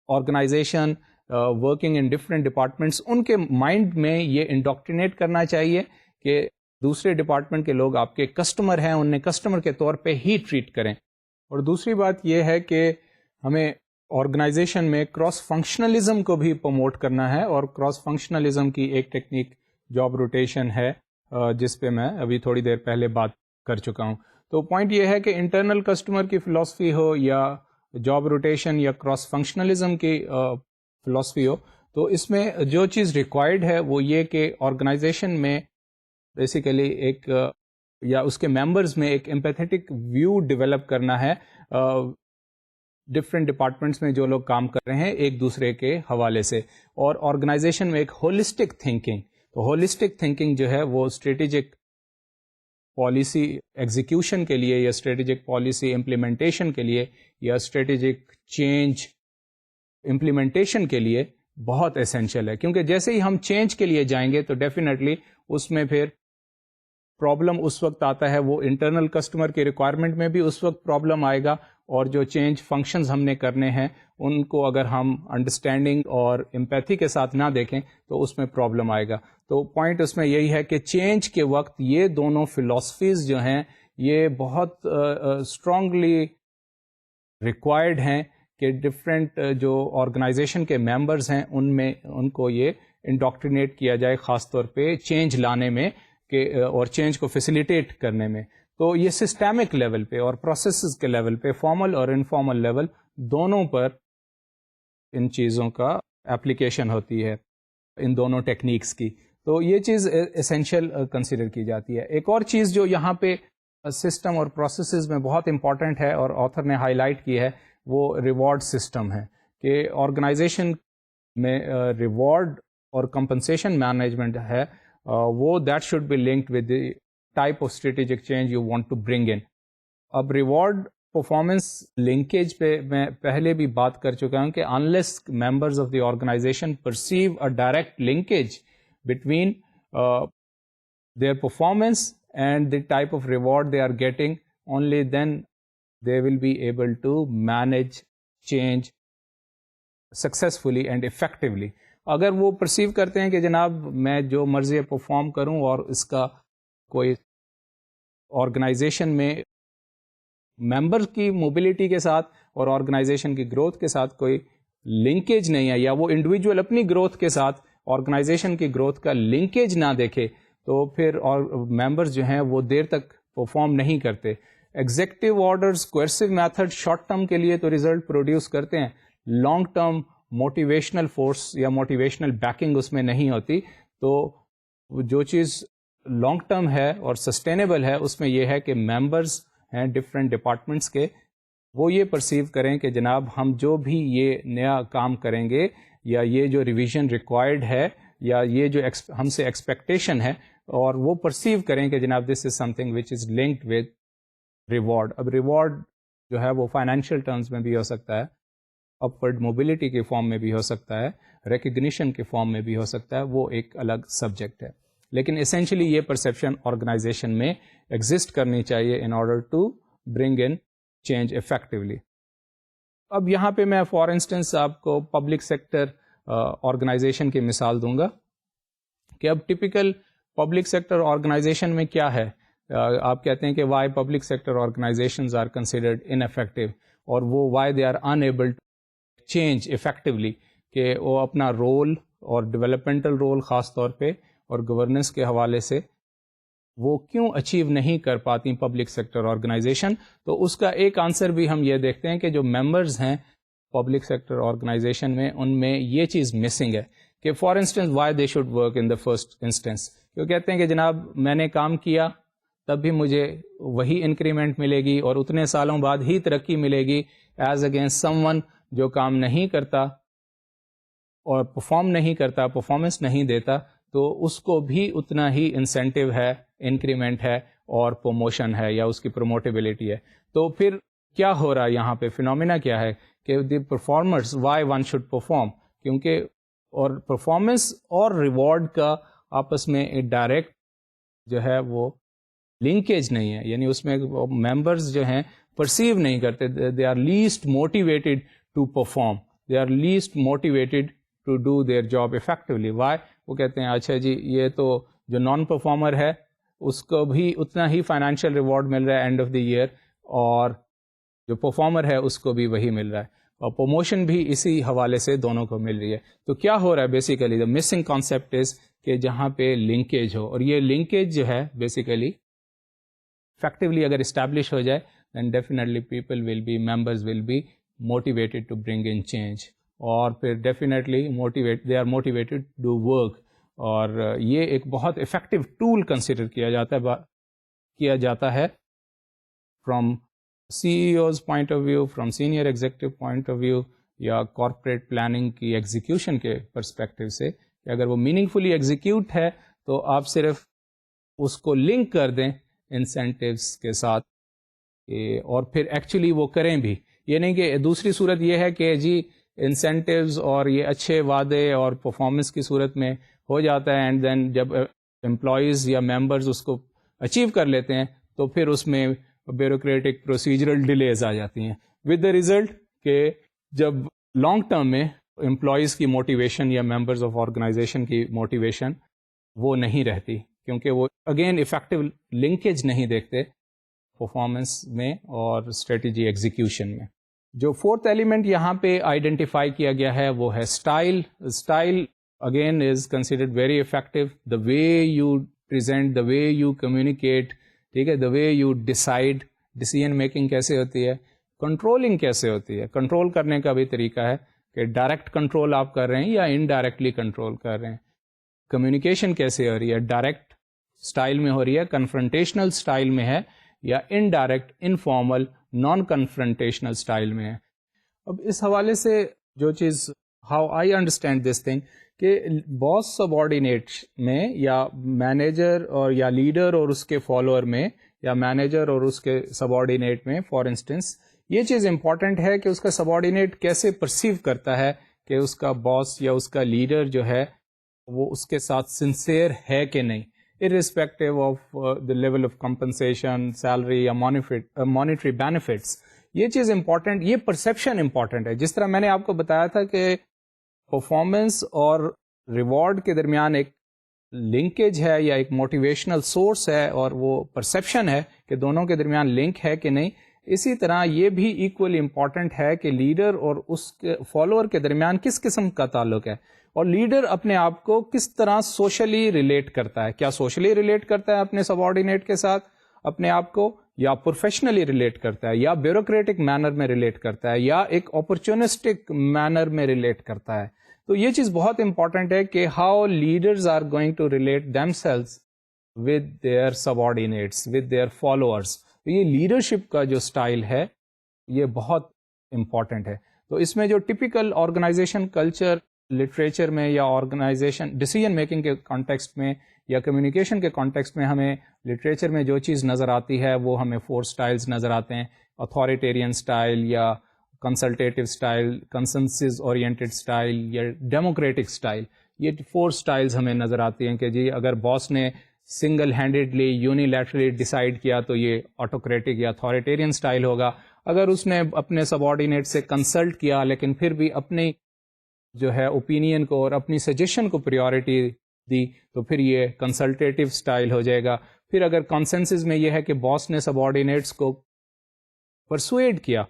organisation working in different departments, ان کے مائنڈ میں یہ انڈوکٹرینیٹ کرنا چاہیے کہ دوسرے ڈپارٹمنٹ کے لوگ آپ کے کسٹمر ہیں، انہیں کسٹمر کے طور پہ ہی ٹریٹ کریں. اور دوسری بات یہ ہے کہ ہمیں آرگنائزیشن میں کراس فنکشنلزم کو بھی پروموٹ کرنا ہے، اور کراس فنکشنلزم کی ایک ٹیکنیک جاب روٹیشن ہے، جس پہ میں ابھی تھوڑی دیر پہلے بات کر چکا ہوں. تو پوائنٹ یہ ہے کہ انٹرنل کسٹمر کی فلاسفی ہو یا جاب روٹیشن یا کراس فنکشنلزم کی فلاسفی ہو، تو اس میں جو چیز ریکوائرڈ ہے وہ یہ کہ آرگنائزیشن میں بیسیکلی ایک یا اس کے ممبرز میں ایک ایمپیتھیٹک ویو ڈیولپ کرنا ہے ڈفرینٹ ڈپارٹمنٹس میں جو لوگ کام کر رہے ہیں ایک دوسرے کے حوالے سے، اور آرگنائزیشن میں ایک ہولسٹک تھنکنگ. تو ہولسٹک تھنکنگ جو ہے وہ اسٹریٹجک پالیسی ایگزیکیوشن کے لیے، یا اسٹریٹجک پالیسی امپلیمنٹیشن کے لیے، یا اسٹریٹجک چینج امپلیمنٹیشن کے لیے بہت اسینشیل ہے. کیونکہ جیسے ہی ہم چینج کے لیے جائیں گے تو ڈیفینیٹلی اس میں پھر پرابلم اس وقت آتا ہے، وہ انٹرنل کسٹمر کی ریکوائرمنٹ میں بھی اس وقت پرابلم آئے گا، اور جو چینج فنکشنز ہم نے کرنے ہیں ان کو اگر ہم انڈرسٹینڈنگ اور امپیتھی کے ساتھ نہ دیکھیں تو اس میں پرابلم آئے گا. تو پوائنٹ اس میں یہی ہے کہ چینج کے وقت یہ دونوں فلاسفیز جو ہیں یہ بہت اسٹرانگلی ریکوائرڈ ہیں کہ ڈفرینٹ جو آرگنائزیشن کے ممبرز ہیں ان میں ان کو یہ انڈوکٹرینیٹ کیا جائے، خاص طور پہ چینج لانے میں اور چینج کو فیسیلیٹیٹ کرنے میں. تو یہ سسٹمک لیول پہ اور پروسیسز کے لیول پہ، فارمل اور انفارمل لیول دونوں پر ان چیزوں کا اپلیکیشن ہوتی ہے، ان دونوں ٹیکنیکس کی. تو یہ چیز اسینشیل کنسیڈر کی جاتی ہے. ایک اور چیز جو یہاں پہ سسٹم اور پروسیسز میں بہت امپورٹنٹ ہے اور آتھر نے ہائی لائٹ کی ہے، وہ ریوارڈ سسٹم ہے کہ آرگنائزیشن میں ریوارڈ اور کمپنسیشن مینجمنٹ ہے، وہ that should be linked with the type of strategic change you want to bring in. اب ریوارڈ پرفارمنس لنکیج پہ میں پہلے بھی بات کر چکا ہوں کہ unless members of the organization perceive a direct linkage between their performance and the type of reward they are getting, only then they will be able to manage change successfully and effectively. اگر وہ پرسیو کرتے ہیں کہ جناب میں جو مرضی پرفارم کروں اور اس کا کوئی آرگنائزیشن میں ممبر کی موبلٹی کے ساتھ اور آرگنائزیشن کی گروتھ کے ساتھ کوئی لنکیج نہیں ہے، یا وہ انڈیویجول اپنی گروتھ کے ساتھ آرگنائزیشن کی گروتھ کا لنکیج نہ دیکھے تو پھر اور ممبرز جو ہیں وہ دیر تک پرفارم نہیں کرتے. Executive orders coercive method short term کے لیے تو ریزلٹ پروڈیوس کرتے ہیں, لانگ ٹرم موٹیویشنل فورس یا موٹیویشنل بیکنگ اس میں نہیں ہوتی. تو جو چیز لانگ ٹرم ہے اور سسٹینیبل ہے اس میں یہ ہے کہ ممبرز ہیں ڈفرینٹ ڈپارٹمنٹس کے, وہ یہ پرسیو کریں کہ جناب ہم جو بھی یہ نیا کام کریں گے یا یہ جو ریویژن ریکوائرڈ ہے یا یہ جو ہم سے ایکسپیکٹیشن ہے, اور وہ پرسیو کریں کہ جناب this is something which is linked with reward. اب ریوارڈ جو ہے وہ فائنینشیل ٹرمز میں بھی ہو سکتا ہے, اپورڈ موبلٹی کے فارم میں بھی ہو سکتا ہے, ریکگنیشن کے فارم میں بھی ہو سکتا ہے, وہ ایک الگ سبجیکٹ ہے. لیکن اسینشلی یہ پرسیپشن آرگنائزیشن میں ایگزسٹ کرنی چاہیے in order to bring in change effectively. اب یہاں پہ میں فار انسٹنس آپ کو پبلک سیکٹر آرگنائزیشن کی مثال دوں گا کہ اب ٹپیکل پبلک سیکٹر آرگنائزیشن میں کیا ہے. آپ کہتے ہیں کہ why public sector organizations are considered ineffective, اور وہ why they are unable to change effectively, کہ وہ اپنا رول اور ڈیولپمنٹل رول خاص طور پہ اور گورننس کے حوالے سے وہ کیوں اچیو نہیں کر پاتی پبلک سیکٹر آرگنائزیشن. تو اس کا ایک آنسر بھی ہم یہ دیکھتے ہیں کہ جو ممبرز ہیں پبلک سیکٹر آرگنائزیشن میں ان میں یہ چیز مسنگ ہے کہ for instance why they should work in the first instance. وہ کہتے ہیں کہ جناب میں نے کام کیا تب بھی مجھے وہی انکریمنٹ ملے گی اور اتنے سالوں بعد ہی ترقی ملے گی ایز اگینسٹ سم ون جو کام نہیں کرتا اور پرفارم نہیں کرتا, پرفارمنس نہیں دیتا, تو اس کو بھی اتنا ہی انسینٹیو ہے, انکریمنٹ ہے اور پروموشن ہے یا اس کی پروموٹیبلٹی ہے. تو پھر کیا ہو رہا ہے یہاں پہ, فینومینا کیا ہے کہ the performers why one should perform, کیونکہ اور پرفارمنس اور ریوارڈ کا آپس میں ایک ڈائریکٹ جو ہے وہ لنکیج نہیں ہے, یعنی اس میں ممبرز جو ہیں پرسیو نہیں کرتے, they are least motivated to perform, they are least motivated to do their job effectively. Why, وہ کہتے ہیں اچھا جی یہ تو جو نان پرفارمر ہے اس کو بھی اتنا ہی فائنینشیل ریوارڈ مل رہا ہے اینڈ آف دی ایئر, اور جو پرفارمر ہے اس کو بھی وہی مل رہا ہے, اور پروموشن بھی اسی حوالے سے دونوں کو مل رہی ہے. تو کیا ہو رہا ہے basically, the missing concept is کہ جہاں پہ لنکیج ہو, اور یہ لنکیج جو ہے بیسیکلی effectively اگر اسٹیبلش ہو جائے then definitely people will be, members will be motivated to bring in change, اور پھر definitely they are motivated to do work. اور یہ ایک بہت effective tool consider کیا جاتا ہے from CEO's point of view, from senior executive point of view یا corporate planning کی execution کے perspective سے, کہ اگر وہ meaningfully execute ہے تو آپ صرف اس کو لنک کر دیں انسینٹیوز کے ساتھ, اور پھر ایکچولی وہ کریں بھی. یہ نہیں کہ دوسری صورت یہ ہے کہ جی انسینٹیوز اور یہ اچھے وعدے اور پرفارمنس کی صورت میں ہو جاتا ہے, اینڈ دین جب امپلائیز یا ممبرز اس کو اچیو کر لیتے ہیں تو پھر اس میں بیوروکریٹک پروسیجرل ڈیلیز آ جاتی ہیں, ود دا ریزلٹ کہ جب لانگ ٹرم میں امپلائیز کی موٹیویشن یا ممبرز آف آرگنائزیشن کی موٹیویشن وہ نہیں رہتی, کیونکہ وہ اگین افیکٹو لنکیج نہیں دیکھتے پرفارمنس میں اور اسٹریٹجی ایگزیکیوشن میں. جو فورتھ ایلیمنٹ یہاں پہ آئیڈینٹیفائی کیا گیا ہے وہ ہے style. Style again is considered very effective, the way you present, the way you communicate, ٹھیک ہے, the way you decide, decision making کیسے ہوتی ہے, کنٹرولنگ کیسے ہوتی ہے. کنٹرول کرنے کا بھی طریقہ ہے کہ ڈائریکٹ انٹرول آپ کر رہے ہیں یا انڈائریکٹلی کنٹرول کر رہے ہیں. کمیونیکیشن کیسے ہو رہی ہے, ڈائریکٹ اسٹائل میں ہو رہی ہے, کنفرنٹیشنل اسٹائل میں ہے, یا indirect informal naan confrontational style میں ہے. اب اس حوالے سے جو چیز how I understand this thing کہ باس سب آرڈینیٹ میں یا مینیجر اور یا لیڈر اور اس کے فالوور میں یا مینیجر اور اس کے سب آرڈینیٹ میں فار انسٹنس یہ چیز امپورٹنٹ ہے کہ اس کا سب آرڈینیٹ کیسے پرسیو کرتا ہے کہ اس کا باس یا اس کا لیڈر جو ہے وہ اس کے ساتھ سنسیئر ہے کہ نہیں, irrespective of the level of compensation, salary یا monetary benefits. یہ چیز امپورٹنٹ, یہ پرسیپشن امپورٹنٹ ہے. جس طرح میں نے آپ کو بتایا تھا کہ پرفارمنس اور ریوارڈ کے درمیان ایک لنکیج ہے یا ایک موٹیویشنل سورس ہے اور وہ پرسیپشن ہے کہ دونوں کے درمیان لنک ہے کہ نہیں, اسی طرح یہ بھی ایکولی امپورٹنٹ ہے کہ لیڈر اور اس کے فالوور کے درمیان کس قسم کا تعلق ہے. اور لیڈر اپنے آپ کو کس طرح سوشلی ریلیٹ کرتا ہے. کیا سوشلی ریلیٹ کرتا ہے اپنے سب آرڈینیٹ کے ساتھ اپنے آپ کو, یا پروفیشنلی ریلیٹ کرتا ہے, یا بیوروکریٹک مینر میں ریلیٹ کرتا ہے, یا ایک اپرچونسٹک مینر میں ریلیٹ کرتا ہے. تو یہ چیز بہت امپورٹنٹ ہے کہ how leaders are going to relate themselves with their subordinates, with their followers. یہ لیڈرشپ کا جو اسٹائل ہے یہ بہت امپورٹنٹ ہے. تو اس میں جو ٹپیکل آرگنائزیشن کلچر لٹریچر میں یا آرگنائزیشن ڈیسیجن میکنگ کے کانٹیکسٹ میں یا کمیونیکیشن کے کانٹیکسٹ میں ہمیں لٹریچر میں جو چیز نظر آتی ہے وہ ہمیں 4 سٹائلز نظر آتے ہیں. اتھارٹیرین سٹائل یا consultative style, consensus oriented style یا ڈیموکریٹک سٹائل. یہ 4 سٹائلز ہمیں نظر آتی ہیں کہ جی اگر باس نے سنگل ہینڈیڈلی یونیلیٹرلی ڈیسائیڈ کیا تو یہ آٹوکریٹک یا اتھارٹیرین سٹائل ہوگا. اگر اس نے اپنے سب آرڈینیٹ سے کنسلٹ کیا لیکن پھر بھی اپنی جو ہے اوپینین کو اور اپنی سجیشن کو پریورٹی دی تو پھر یہ کنسلٹیٹو سٹائل ہو جائے گا. پھر اگر کنسنسس میں یہ ہے کہ باس نے سب آرڈینیٹس کو پرسویڈ کیا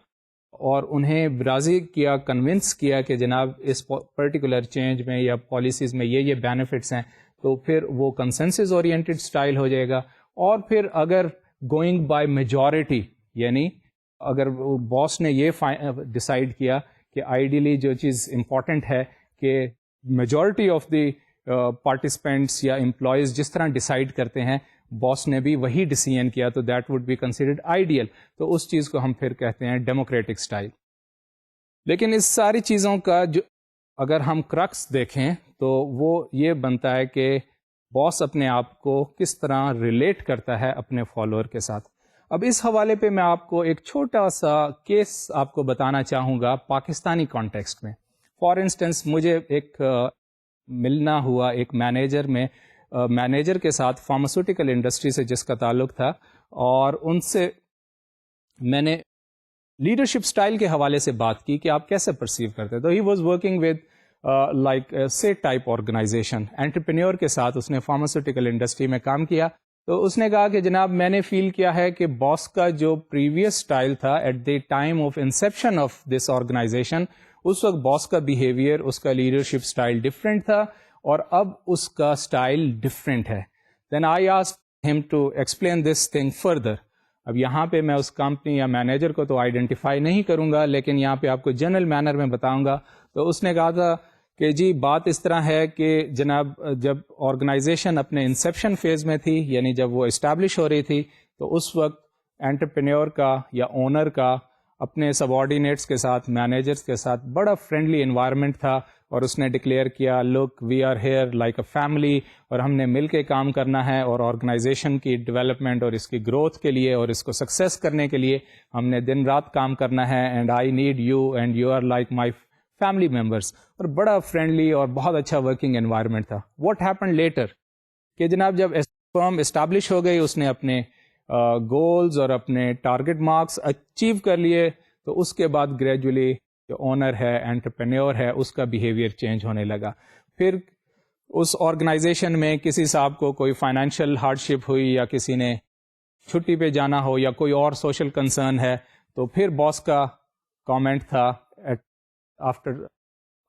اور انہیں راضی کیا, کنونس کیا کہ جناب اس پرٹیکولر چینج میں یا پالیسیز میں یہ بینیفٹس ہیں, تو پھر وہ کنسنسس اورینٹڈ سٹائل ہو جائے گا. اور پھر اگر گوئنگ بائی میجورٹی, یعنی اگر باس نے یہ ڈیسائیڈ کیا کہ آئیڈیلی جو چیز امپورٹنٹ ہے کہ میجورٹی آف دی پارٹیسپینٹس یا امپلائیز جس طرح ڈیسائیڈ کرتے ہیں باس نے بھی وہی ڈیسیژن کیا تو that would be considered ideal. تو اس چیز کو ہم پھر کہتے ہیں ڈیموکریٹک سٹائل. لیکن اس ساری چیزوں کا جو اگر ہم کرکس دیکھیں تو وہ یہ بنتا ہے کہ باس اپنے آپ کو کس طرح ریلیٹ کرتا ہے اپنے فالوور کے ساتھ. اب اس حوالے پہ میں آپ کو ایک چھوٹا سا کیس آپ کو بتانا چاہوں گا پاکستانی کانٹیکسٹ میں. فار انسٹنس مجھے ایک ملنا ہوا ایک مینیجر کے ساتھ فارماسیوٹیکل انڈسٹری سے جس کا تعلق تھا, اور ان سے میں نے لیڈرشپ سٹائل کے حوالے سے بات کی کہ آپ کیسے پرسیو کرتے. تو he was working with like set type organization, entrepreneur کے ساتھ اس نے فارماسیوٹیکل انڈسٹری میں کام کیا. تو اس نے کہا کہ جناب میں نے فیل کیا ہے کہ باس کا جو پریویس سٹائل تھا at the time of inception of this organisation, اس وقت باس کا بیہیویئر, اس کا لیڈرشپ سٹائل ڈفرینٹ تھا اور اب اس کا سٹائل ڈفرینٹ ہے. Then I asked him to explain this thing further. اب یہاں پہ میں اس کمپنی یا مینیجر کو تو آئیڈینٹیفائی نہیں کروں گا, لیکن یہاں پہ آپ کو جنرل مینر میں بتاؤں گا. تو اس نے کہا تھا کہ جی بات اس طرح ہے کہ جناب جب آرگنائزیشن اپنے انسیپشن فیز میں تھی, یعنی جب وہ اسٹیبلش ہو رہی تھی, تو اس وقت انٹرپرینیور کا یا اونر کا اپنے سب آرڈینیٹس کے ساتھ, مینیجرس کے ساتھ بڑا فرینڈلی انوائرمنٹ تھا. اور اس نے ڈکلیئر کیا look we are here like a family, اور ہم نے مل کے کام کرنا ہے, اور آرگنائزیشن کی ڈیولپمنٹ اور اس کی گروتھ کے لیے اور اس کو سکسیس کرنے کے لیے ہم نے دن رات کام کرنا ہے, and I need you and you are like my family members. اور بڑا فرینڈلی اور بہت اچھا ورکنگ انوائرمنٹ تھا. واٹ ہیپن لیٹر کہ جناب جب فرم اسٹیبلش ہو گئی, اس نے اپنے گولز اور اپنے ٹارگٹ مارکس اچیو کر لیے, تو اس کے بعد گریجولی جو اونر ہے, انٹرپرینیور ہے, اس کا بیہیویئر چینج ہونے لگا. پھر اس آرگنائزیشن میں کسی صاحب کو کوئی فائنینشیل ہارڈشپ ہوئی, یا کسی نے چھٹی پہ جانا ہو, یا کوئی اور سوشل کنسرن ہے, تو پھر باس کا کامنٹ تھا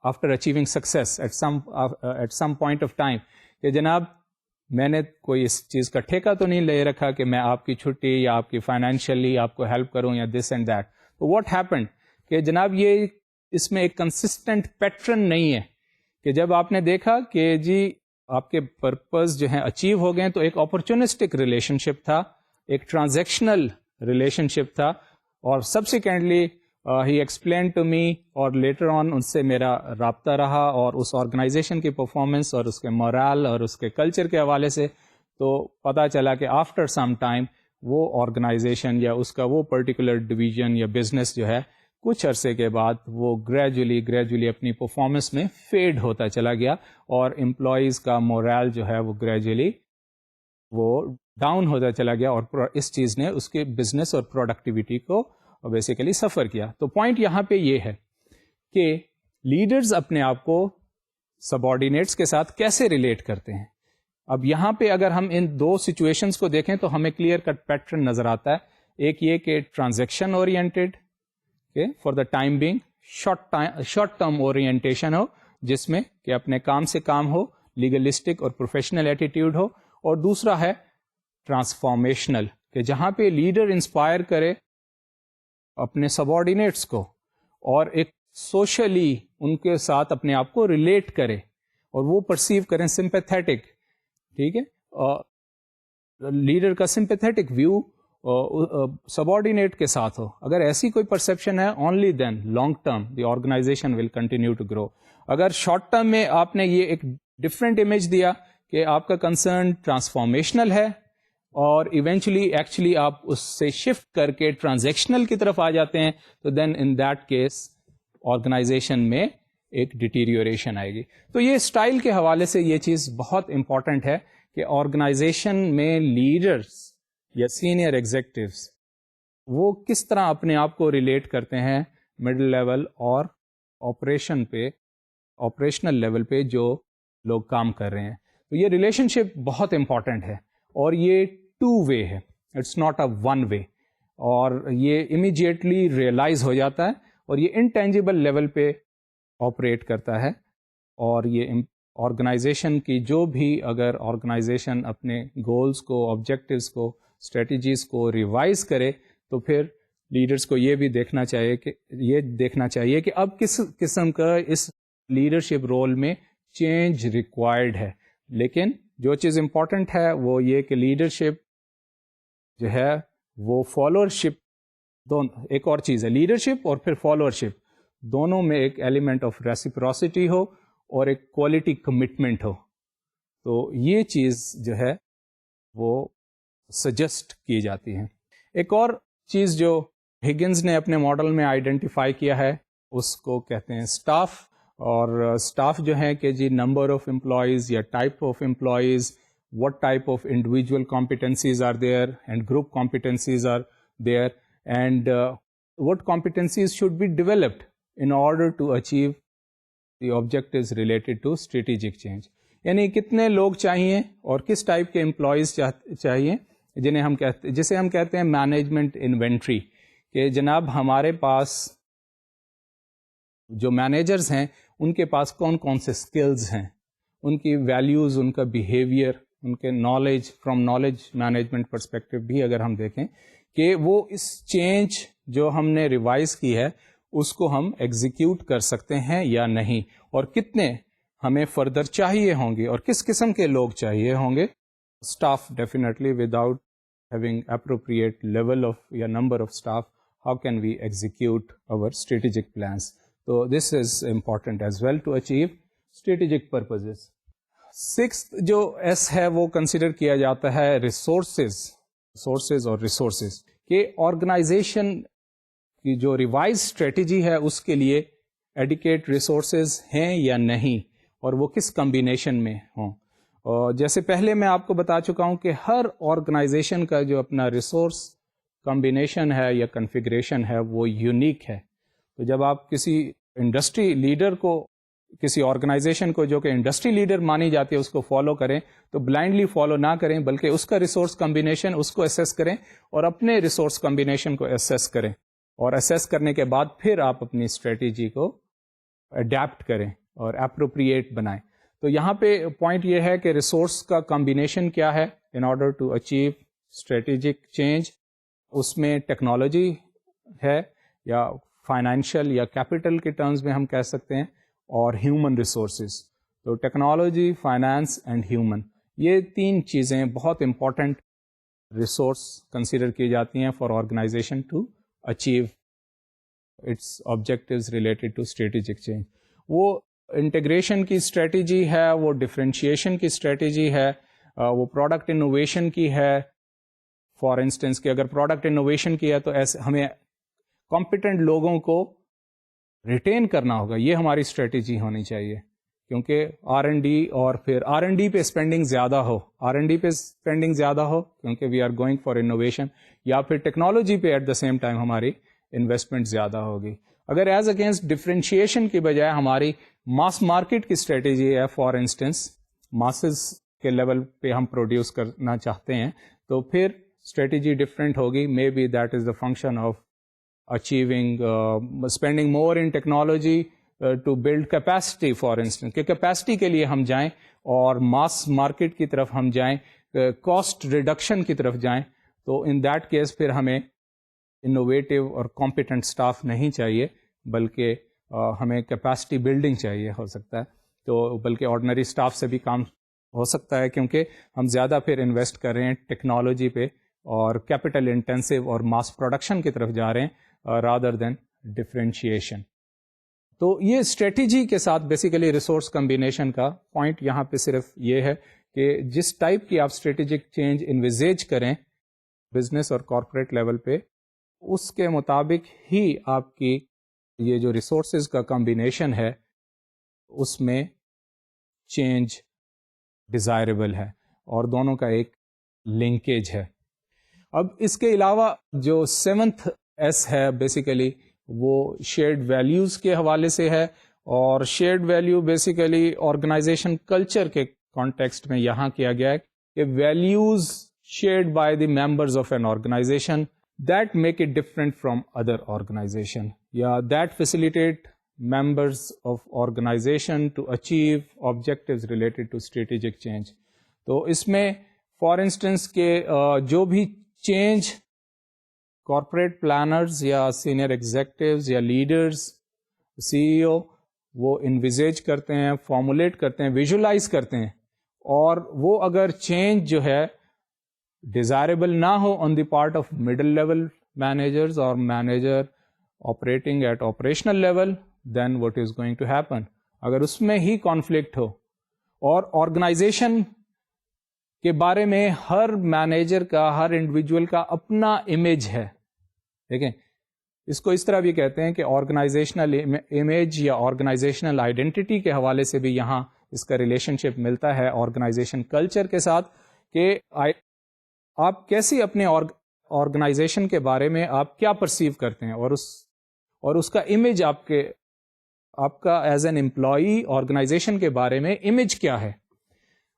after achieving success at some point of time کہ جناب میں نے کوئی اس چیز کا ٹھیکہ تو نہیں لے رکھا کہ میں آپ کی چھٹی یا آپ کی فائنینشلی آپ کو ہیلپ کروں یا دس اینڈ دیٹ. تو واٹ ہیپنڈ کہ جناب یہ اس میں ایک کنسسٹنٹ پیٹرن نہیں ہے کہ جب آپ نے دیکھا کہ جی آپ کے پرپز جو ہیں اچیو ہو گئے, تو ایک اپرچونسٹک ریلیشن شپ تھا, ایک ٹرانزیکشنل ریلیشن شپ تھا, اور subsequently he explain to me, اور لیٹر آن ان سے میرا رابطہ رہا, اور اس آرگنائزیشن کی پرفارمنس اور اس کے مورال اور اس کے کلچر کے حوالے سے تو پتہ چلا کہ آفٹر سم ٹائم وہ آرگنائزیشن یا اس کا وہ پرٹیکولر ڈویژن یا بزنس جو ہے کچھ عرصے کے بعد وہ گریجولی اپنی پرفارمنس میں فیڈ ہوتا چلا گیا, اور امپلائیز کا مورال جو ہے وہ گریجولی وہ ڈاؤن ہوتا چلا گیا, اور اس چیز نے اس کے بزنس اور پروڈکٹیوٹی کو بیسیکلی سفر کیا. تو پوائنٹ یہاں پہ یہ ہے کہ لیڈرز اپنے آپ کو سب آرڈینیٹس کے ساتھ کیسے ریلیٹ کرتے ہیں. اب یہاں پہ اگر ہم ان دو سچویشنز کو دیکھیں تو ہمیں کلیئر کٹ پیٹرن نظر آتا ہے. ایک یہ کہ transaction oriented for the time being short term orientation ہو, جس میں کہ اپنے کام سے کام ہو, لیگلسٹک اور پروفیشنل ایٹیٹیوڈ ہو, اور دوسرا ہے ٹرانسفارمیشنل, کہ جہاں پہ لیڈر انسپائر کرے اپنے سبارڈینیٹس کو اور ایک سوشلی ان کے ساتھ اپنے آپ کو ریلیٹ کرے اور وہ پرسیو کریں سمپیتھیٹک, ٹھیک ہے, لیڈر کا سمپیتھیٹک ویو سبارڈینیٹ کے ساتھ ہو. اگر ایسی کوئی پرسیپشن ہے, only then long term the organization will continue to grow. اگر شارٹ ٹرم میں آپ نے یہ ایک ڈفرینٹ امیج دیا کہ آپ کا کنسرن ٹرانسفارمیشنل ہے اور ایونچولی ایکچولی آپ اس سے شفٹ کر کے ٹرانزیکشنل کی طرف آ جاتے ہیں, تو دین ان دیٹ کیس آرگنائزیشن میں ایک ڈیٹیریوریشن آئے گی. تو یہ اسٹائل کے حوالے سے یہ چیز بہت امپورٹنٹ ہے کہ آرگنائزیشن میں لیڈرز یا سینئر ایگزیکٹوز وہ کس طرح اپنے آپ کو ریلیٹ کرتے ہیں مڈل لیول اور آپریشنل لیول پہ جو لوگ کام کر رہے ہیں. تو یہ ریلیشن شپ بہت امپورٹنٹ ہے اور یہ 2 وے ہے, اٹس ناٹ اے 1 وے, اور یہ امیڈیٹلی ریئلائز ہو جاتا ہے اور یہ انٹینجیبل لیول پہ آپریٹ کرتا ہے. اور یہ آرگنائزیشن کی جو بھی اگر آرگنائزیشن اپنے گولز کو, آبجیکٹیوز کو, اسٹریٹجیز کو ریوائز کرے تو پھر لیڈرز کو یہ بھی دیکھنا چاہیے کہ اب کس قسم کا اس لیڈرشپ رول میں چینج ریکوائرڈ ہے. لیکن جو چیز امپورٹنٹ ہے وہ یہ کہ لیڈرشپ جو ہے وہ فالوورشپ, دونوں ایک اور چیز ہے, لیڈرشپ اور پھر فالوورشپ دونوں میں ایک ایلیمنٹ آف ریسیپروسٹی ہو اور ایک کوالٹی کمٹمنٹ ہو. تو یہ چیز جو ہے وہ سجیسٹ کی جاتی ہے. ایک اور چیز جو ہگنز نے اپنے ماڈل میں آئیڈینٹیفائی کیا ہے اس کو کہتے ہیں اسٹاف. اور اسٹاف جو ہے کہ جی نمبر آف امپلائیز یا type of employees, what type of individual competencies are there and group competencies are there, and what competencies should be developed in order to achieve the objectives related to strategic change. یعنی کتنے لوگ چاہیے اور کس ٹائپ کے امپلائیز چاہیے جسے ہم کہتے ہیں مینجمنٹ انوینٹری, کہ جناب ہمارے پاس جو مینیجرز ہیں ان کے پاس کون کون سے سکلز ہیں, ان کی ویلیوز, ان کا بیہیویئر, ان کے knowledge, from knowledge management perspective بھی اگر ہم دیکھیں کہ وہ اس چینج جو ہم نے ریوائز کی ہے اس کو ہم ایگزیکیوٹ کر سکتے ہیں یا نہیں, اور کتنے ہمیں فردر چاہیے ہوں گے اور کس قسم کے لوگ چاہیے ہوں گے. Staff definitely without having appropriate level of یا number of staff, how can we execute over strategic plans. تو this is important as well to achieve strategic purposes. 6th جو ایس ہے وہ کنسیڈر کیا جاتا ہے ریسورسز اور ریسورسز, کہ آرگنائزیشن کی جو ریوائز اسٹریٹجی ہے اس کے لیے ایڈیکیٹ ریسورسز ہیں یا نہیں, اور وہ کس کمبینیشن میں ہوں. اور جیسے پہلے میں آپ کو بتا چکا ہوں کہ ہر آرگنائزیشن کا جو اپنا ریسورس کمبینیشن ہے یا کنفیگریشن ہے وہ یونیک ہے. تو جب آپ کسی انڈسٹری لیڈر کو, کسی آرگنائزیشن کو جو کہ انڈسٹری لیڈر مانی جاتی ہے اس کو فالو کریں تو بلائنڈلی فالو نہ کریں, بلکہ اس کا ریسورس کمبینیشن اس کو اسیس کریں اور اپنے ریسورس کمبینیشن کو اسیس کریں, اور اسیس کرنے کے بعد پھر آپ اپنی اسٹریٹجی کو اڈیپٹ کریں اور اپروپریٹ بنائیں. تو یہاں پہ پوائنٹ یہ ہے کہ ریسورس کا کمبینیشن کیا ہے in order to achieve strategic change. اس میں ٹیکنالوجی ہے یا فائنینشیل یا کیپٹل کے ٹرمز میں ہم کہہ سکتے ہیں, اور ہیومن ریسورسز. تو ٹیکنالوجی, فائنانس اینڈ ہیومن, یہ 3 چیزیں بہت امپورٹنٹ ریسورس کنسیڈر کی جاتی ہیں for organization to achieve its objectives related to strategic change. وہ انٹیگریشن کی اسٹریٹجی ہے, وہ ڈفرینشیشن کی اسٹریٹجی ہے, وہ پروڈکٹ انوویشن کی ہے. فار انسٹنس کہ اگر پروڈکٹ انوویشن کی ہے تو ایسے ہمیں کمپیٹنٹ لوگوں کو ریٹین کرنا ہوگا, یہ ہماری اسٹریٹجی ہونی چاہیے, کیونکہ R&D اور پھر R&D پہ اسپینڈنگ زیادہ ہو کیونکہ we are going for innovation, یا پھر ٹیکنالوجی پہ ایٹ دا سیم ٹائم ہماری انویسٹمنٹ زیادہ ہوگی. اگر ایز اگینسٹ ڈفرینشیشن کی بجائے ہماری ماس مارکیٹ کی اسٹریٹجی ہے, فار انسٹنس ماسز کے لیول پہ ہم پروڈیوس کرنا چاہتے ہیں, تو پھر اسٹریٹجی ڈفرینٹ ہوگی. Maybe that is the function of achieving spending more in technology to build capacity for instance, کہ کیپیسٹی کے لیے ہم جائیں اور ماس مارکیٹ کی طرف ہم جائیں, کاسٹ ریڈکشن کی طرف جائیں, تو ان دیٹ کیس پھر ہمیں انوویٹو اور کمپیٹنٹ اسٹاف نہیں چاہیے, بلکہ ہمیں کیپیسٹی بلڈنگ چاہیے ہو سکتا ہے. تو بلکہ آرڈنری اسٹاف سے بھی کام ہو سکتا ہے, کیونکہ ہم زیادہ پھر انویسٹ کر رہے ہیں ٹیکنالوجی پہ اور کیپٹل انٹینسو اور ماس پروڈکشن کی طرف جا رہے ہیں رادر دین ڈفرینشیشن. تو یہ اسٹریٹجی کے ساتھ بیسیکلی ریسورس کمبینیشن کا پوائنٹ یہاں پہ صرف یہ ہے کہ جس ٹائپ کی آپ اسٹریٹجک چینج انویزیج کریں بزنس اور کارپوریٹ لیول پہ, اس کے مطابق ہی آپ کی یہ جو ریسورسز کا کمبینیشن ہے اس میں چینج ڈیزائربل ہے, اور دونوں کا ایک لنکیج ہے. اب اس کے علاوہ جو 7th ایس ہے بیسیکلی وہ شیئرڈ ویلیوز کے حوالے سے ہے, اور shared value basically organization culture کے کانٹیکسٹ میں یہاں کیا گیا ہے کہ values shared by the members of an organization that make it different from other organization, yeah, that facilitate members of organization to achieve objectives related to strategic change. تو اس میں فار انسٹنس کہ جو بھی چینج کارپوریٹ پلانرز یا سینئر ایگزیکٹوز یا لیڈرز سی ای او وہ انویزیج کرتے ہیں, فارمولیٹ کرتے ہیں, ویژولائز کرتے ہیں, اور وہ اگر چینج جو ہے ڈیزائربل نہ ہو on the part of middle level managers اور manager operating at operational level, then what is going to happen. اگر اس میں ہی کانفلکٹ ہو, اور آرگنائزیشن کے بارے میں ہر مینیجر کا, ہر انڈیویجول کا اپنا امیج ہے, دیکھیں اس کو اس طرح بھی کہتے ہیں کہ آرگنائزیشنل امیج یا آرگنائزیشنل آئیڈینٹی کے حوالے سے بھی یہاں اس کا ریلیشن شپ ملتا ہے آرگنائزیشن کلچر کے ساتھ, کہ آپ کیسی اپنے آرگنائزیشن کے بارے میں آپ کیا پرسیو کرتے ہیں, اور اس کا امیج آپ کا ایز این امپلائی آرگنائزیشن کے بارے میں امیج کیا ہے,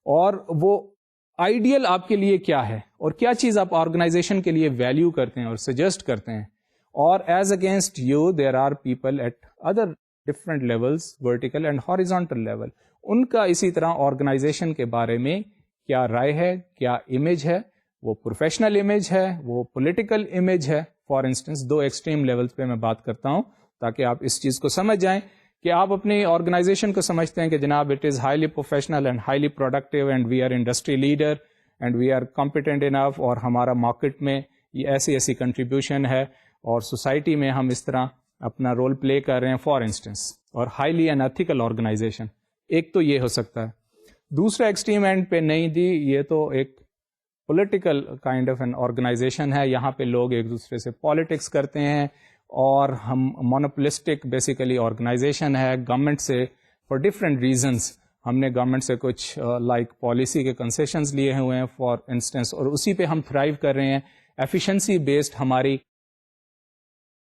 اور وہ آئیڈیل آپ کے لیے کیا ہے, اور کیا چیز آپ آرگنائزیشن کے لیے ویلیو کرتے ہیں اور سجیسٹ کرتے ہیں. اور as against you there are people at other different levels, vertical and horizontal level, ان کا اسی طرح آرگنائزیشن کے بارے میں کیا رائے ہے, کیا امیج ہے, وہ پروفیشنل امیج ہے, وہ پولیٹیکل امیج ہے. فار انسٹنس 2 ایکسٹریم لیولز پہ میں بات کرتا ہوں تاکہ آپ اس چیز کو سمجھ جائیں کہ آپ اپنی آرگنائزیشن کو سمجھتے ہیں کہ جناب it is highly professional and highly productive and we are industry leader and we are competent enough, اور ہمارا مارکیٹ میں یہ ایسی کنٹریبیوشن ہے, اور سوسائٹی میں ہم اس طرح اپنا رول پلے کر رہے ہیں فار انسٹنس, اور ہائیلی این ایتھیکل آرگنائزیشن. ایک تو یہ ہو سکتا ہے. دوسرا ایکسٹریم اینڈ پہ نہیں دی, یہ تو ایک political kind of an organization ہے. یہاں پہ لوگ ایک دوسرے سے پالیٹکس کرتے ہیں, اور ہم مونوپولسٹک بیسیکلی آرگنائزیشن ہے. گورنمنٹ سے فار ڈفرینٹ ریزنس ہم نے گورنمنٹ سے کچھ لائک پالیسی کے کنسیشنز لیے ہوئے ہیں فار انسٹنس, اور اسی پہ ہم تھرائیو کر رہے ہیں. ایفیشنسی بیسڈ ہماری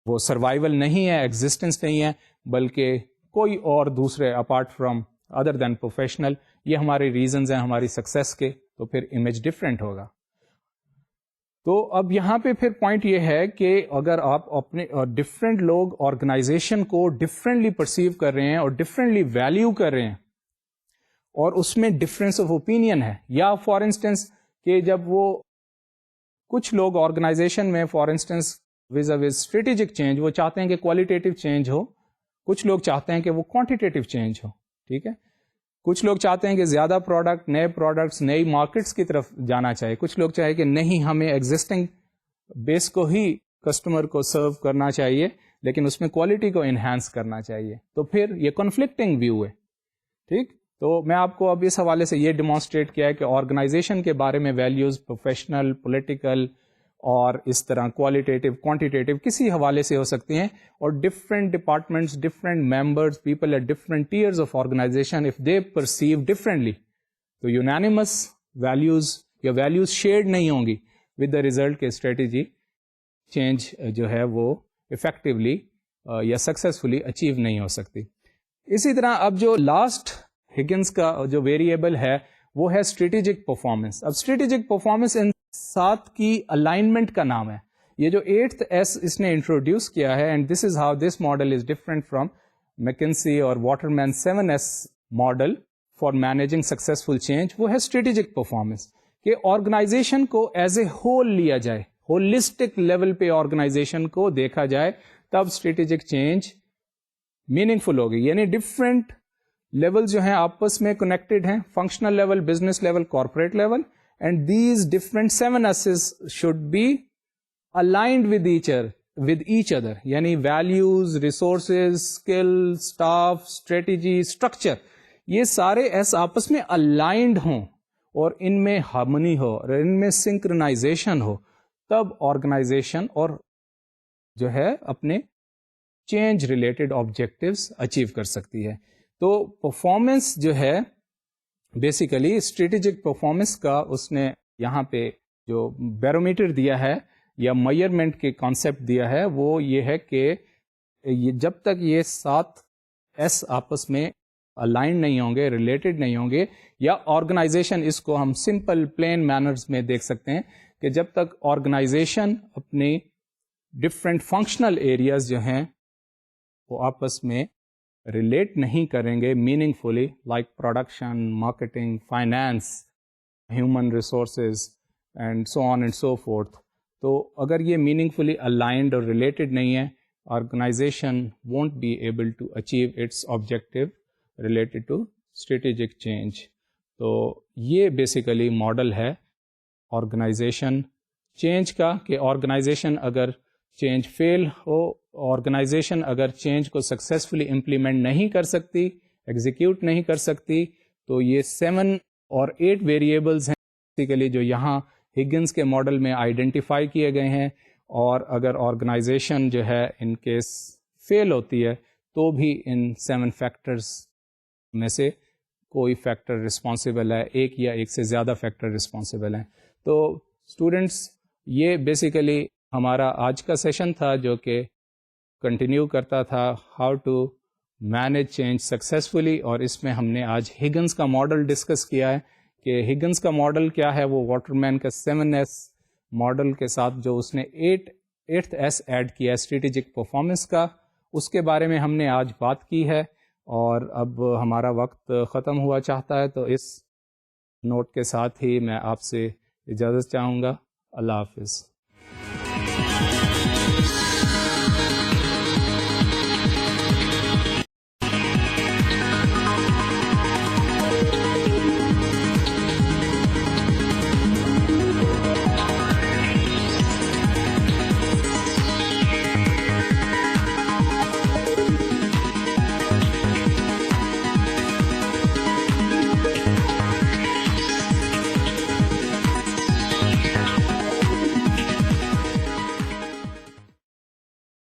وہ سروائیول نہیں ہے, ایگزسٹنس نہیں ہے, بلکہ کوئی اور دوسرے apart from other than professional, یہ ہمارے ریزنز ہیں ہماری سکسیس کے, تو پھر امیج ڈفرینٹ ہوگا. تو اب یہاں پہ پھر پوائنٹ یہ ہے کہ اگر آپ اپنے ڈفرینٹ لوگ آرگنائزیشن کو ڈفرینٹلی پرسیو کر رہے ہیں اور ڈفرینٹلی ویلیو کر رہے ہیں, اور اس میں ڈفرینس آف اوپینین ہے, یا فار انسٹنس کہ جب وہ کچھ لوگ آرگنائزیشن میں for instance was strategic change وہ چاہتے ہیں کہ کوالٹیٹیو چینج ہو, کچھ لوگ چاہتے ہیں کہ وہ کوانٹیٹیو چینج ہو, ٹھیک ہے. کچھ لوگ چاہتے ہیں کہ زیادہ پروڈکٹ, نئے پروڈکٹس, نئی مارکیٹس کی طرف جانا چاہیے. کچھ لوگ چاہے کہ نہیں, ہمیں ایگزسٹنگ بیس کو ہی کسٹمر کو سرو کرنا چاہیے, لیکن اس میں کوالٹی کو انہانس کرنا چاہیے. تو پھر یہ کنفلکٹنگ ویو ہے, ٹھیک. تو میں آپ کو اب اس حوالے سے یہ ڈیمانسٹریٹ کیا ہے کہ آرگنائزیشن کے بارے میں ویلیوز پروفیشنل, پولیٹیکل اور اس طرح کوالٹیٹیو, کوانٹیٹیو کسی حوالے سے ہو سکتی ہیں, اور different departments, different members, people at different tiers of organization if they perceive differently, تو یونانیمس ویلیوز یا ویلیوز شیئرڈ نہیں ہوں گی, ود دا ریزلٹ کہ اسٹریٹجی چینج جو ہے وہ افیکٹولی یا سکسیزفلی اچیو نہیں ہو سکتی. اسی طرح اب جو لاسٹ ہگنس کا جو ویریبل ہے وہ ہے اسٹریٹجک پرفارمنس. اب اسٹریٹجک پرفارمنس ان 7 کی الائنمنٹ کا نام ہے. یہ جو 8th ایس اس نے انٹروڈیوس کیا ہے, and this is how this model is different from McKinsey اور Waterman 7S model for managing successful change, وہ ہے اسٹریٹجک پرفارمنس، کہ آرگنائزیشن کو ایز اے ہول لیا جائے، ہولسٹک لیول پہ آرگنائزیشن کو دیکھا جائے، تب اسٹریٹجک چینج میننگ فل ہوگی. یعنی ڈفرینٹ لیول جو ہیں آپس میں کنیکٹڈ ہیں، functional level, business level, corporate level, and these different 7S's should be aligned with each other. یعنی values, resources, skill, staff, strategy, structure, یہ سارے ایس آپس میں الائنڈ ہوں اور ان میں ہارمنی ہو اور ان میں سنکرنائزیشن ہو، تب آرگنائزیشن اور جو ہے اپنے چینج ریلیٹڈ آبجیکٹیوز اچیو کر سکتی ہے. تو پرفارمنس جو ہے بیسیکلی اسٹریٹجک پرفارمنس کا اس نے یہاں پہ جو بیرومیٹر دیا ہے یا میئرمنٹ کے کانسیپٹ دیا ہے، وہ یہ ہے کہ جب تک یہ 7S آپس میں الائن نہیں ہوں گے، ریلیٹڈ نہیں ہوں گے، یا آرگنائزیشن، اس کو ہم سمپل پلین مینرز میں دیکھ سکتے ہیں کہ جب تک آرگنائزیشن اپنی ڈفرینٹ فنکشنل ایریاز جو ہیں وہ آپس میں ریلیٹ نہیں کریں گے meaningfully, like production, marketing, finance, human resources and so on and so forth, تو اگر یہ میننگ فلی الائنڈ اور ریلیٹڈ نہیں ہے، organization won't be able to achieve its objective related to strategic change. تو یہ بیسیکلی ماڈل ہے آرگنائزیشن چینج کا، کہ آرگنائزیشن اگر چینج فیل ہو، آرگنائزیشن اگر چینج کو سکسیزفلی امپلیمنٹ نہیں کر سکتی، ایگزیکیوٹ نہیں کر سکتی، تو یہ 7 اور 8 ویریبلز ہیں بیسیکلی جو یہاں ہگنس کے ماڈل میں آئیڈینٹیفائی کیے گئے ہیں. اور اگر آرگنائزیشن جو ہے ان کیس فیل ہوتی ہے تو بھی ان 7 فیکٹرز میں سے کوئی فیکٹر رسپانسبل ہے، ایک یا ایک سے زیادہ فیکٹر رسپانسبل ہیں. تو اسٹوڈنٹس، یہ بیسیکلی ہمارا آج کا سیشن تھا جو کہ کنٹینیو کرتا تھا how to manage change successfully, اور اس میں ہم نے آج ہگنس کا ماڈل ڈسکس کیا ہے کہ ہگنس کا ماڈل کیا ہے. وہ واٹر مین کا 7S ماڈل کے ساتھ جو اس نے 8th S ایڈ کیا ہے اسٹریٹجک پرفارمنس کا، اس کے بارے میں ہم نے آج بات کی ہے. اور اب ہمارا وقت ختم ہوا چاہتا ہے، تو اس نوٹ کے ساتھ ہی میں آپ سے اجازت چاہوں گا. اللہ حافظ.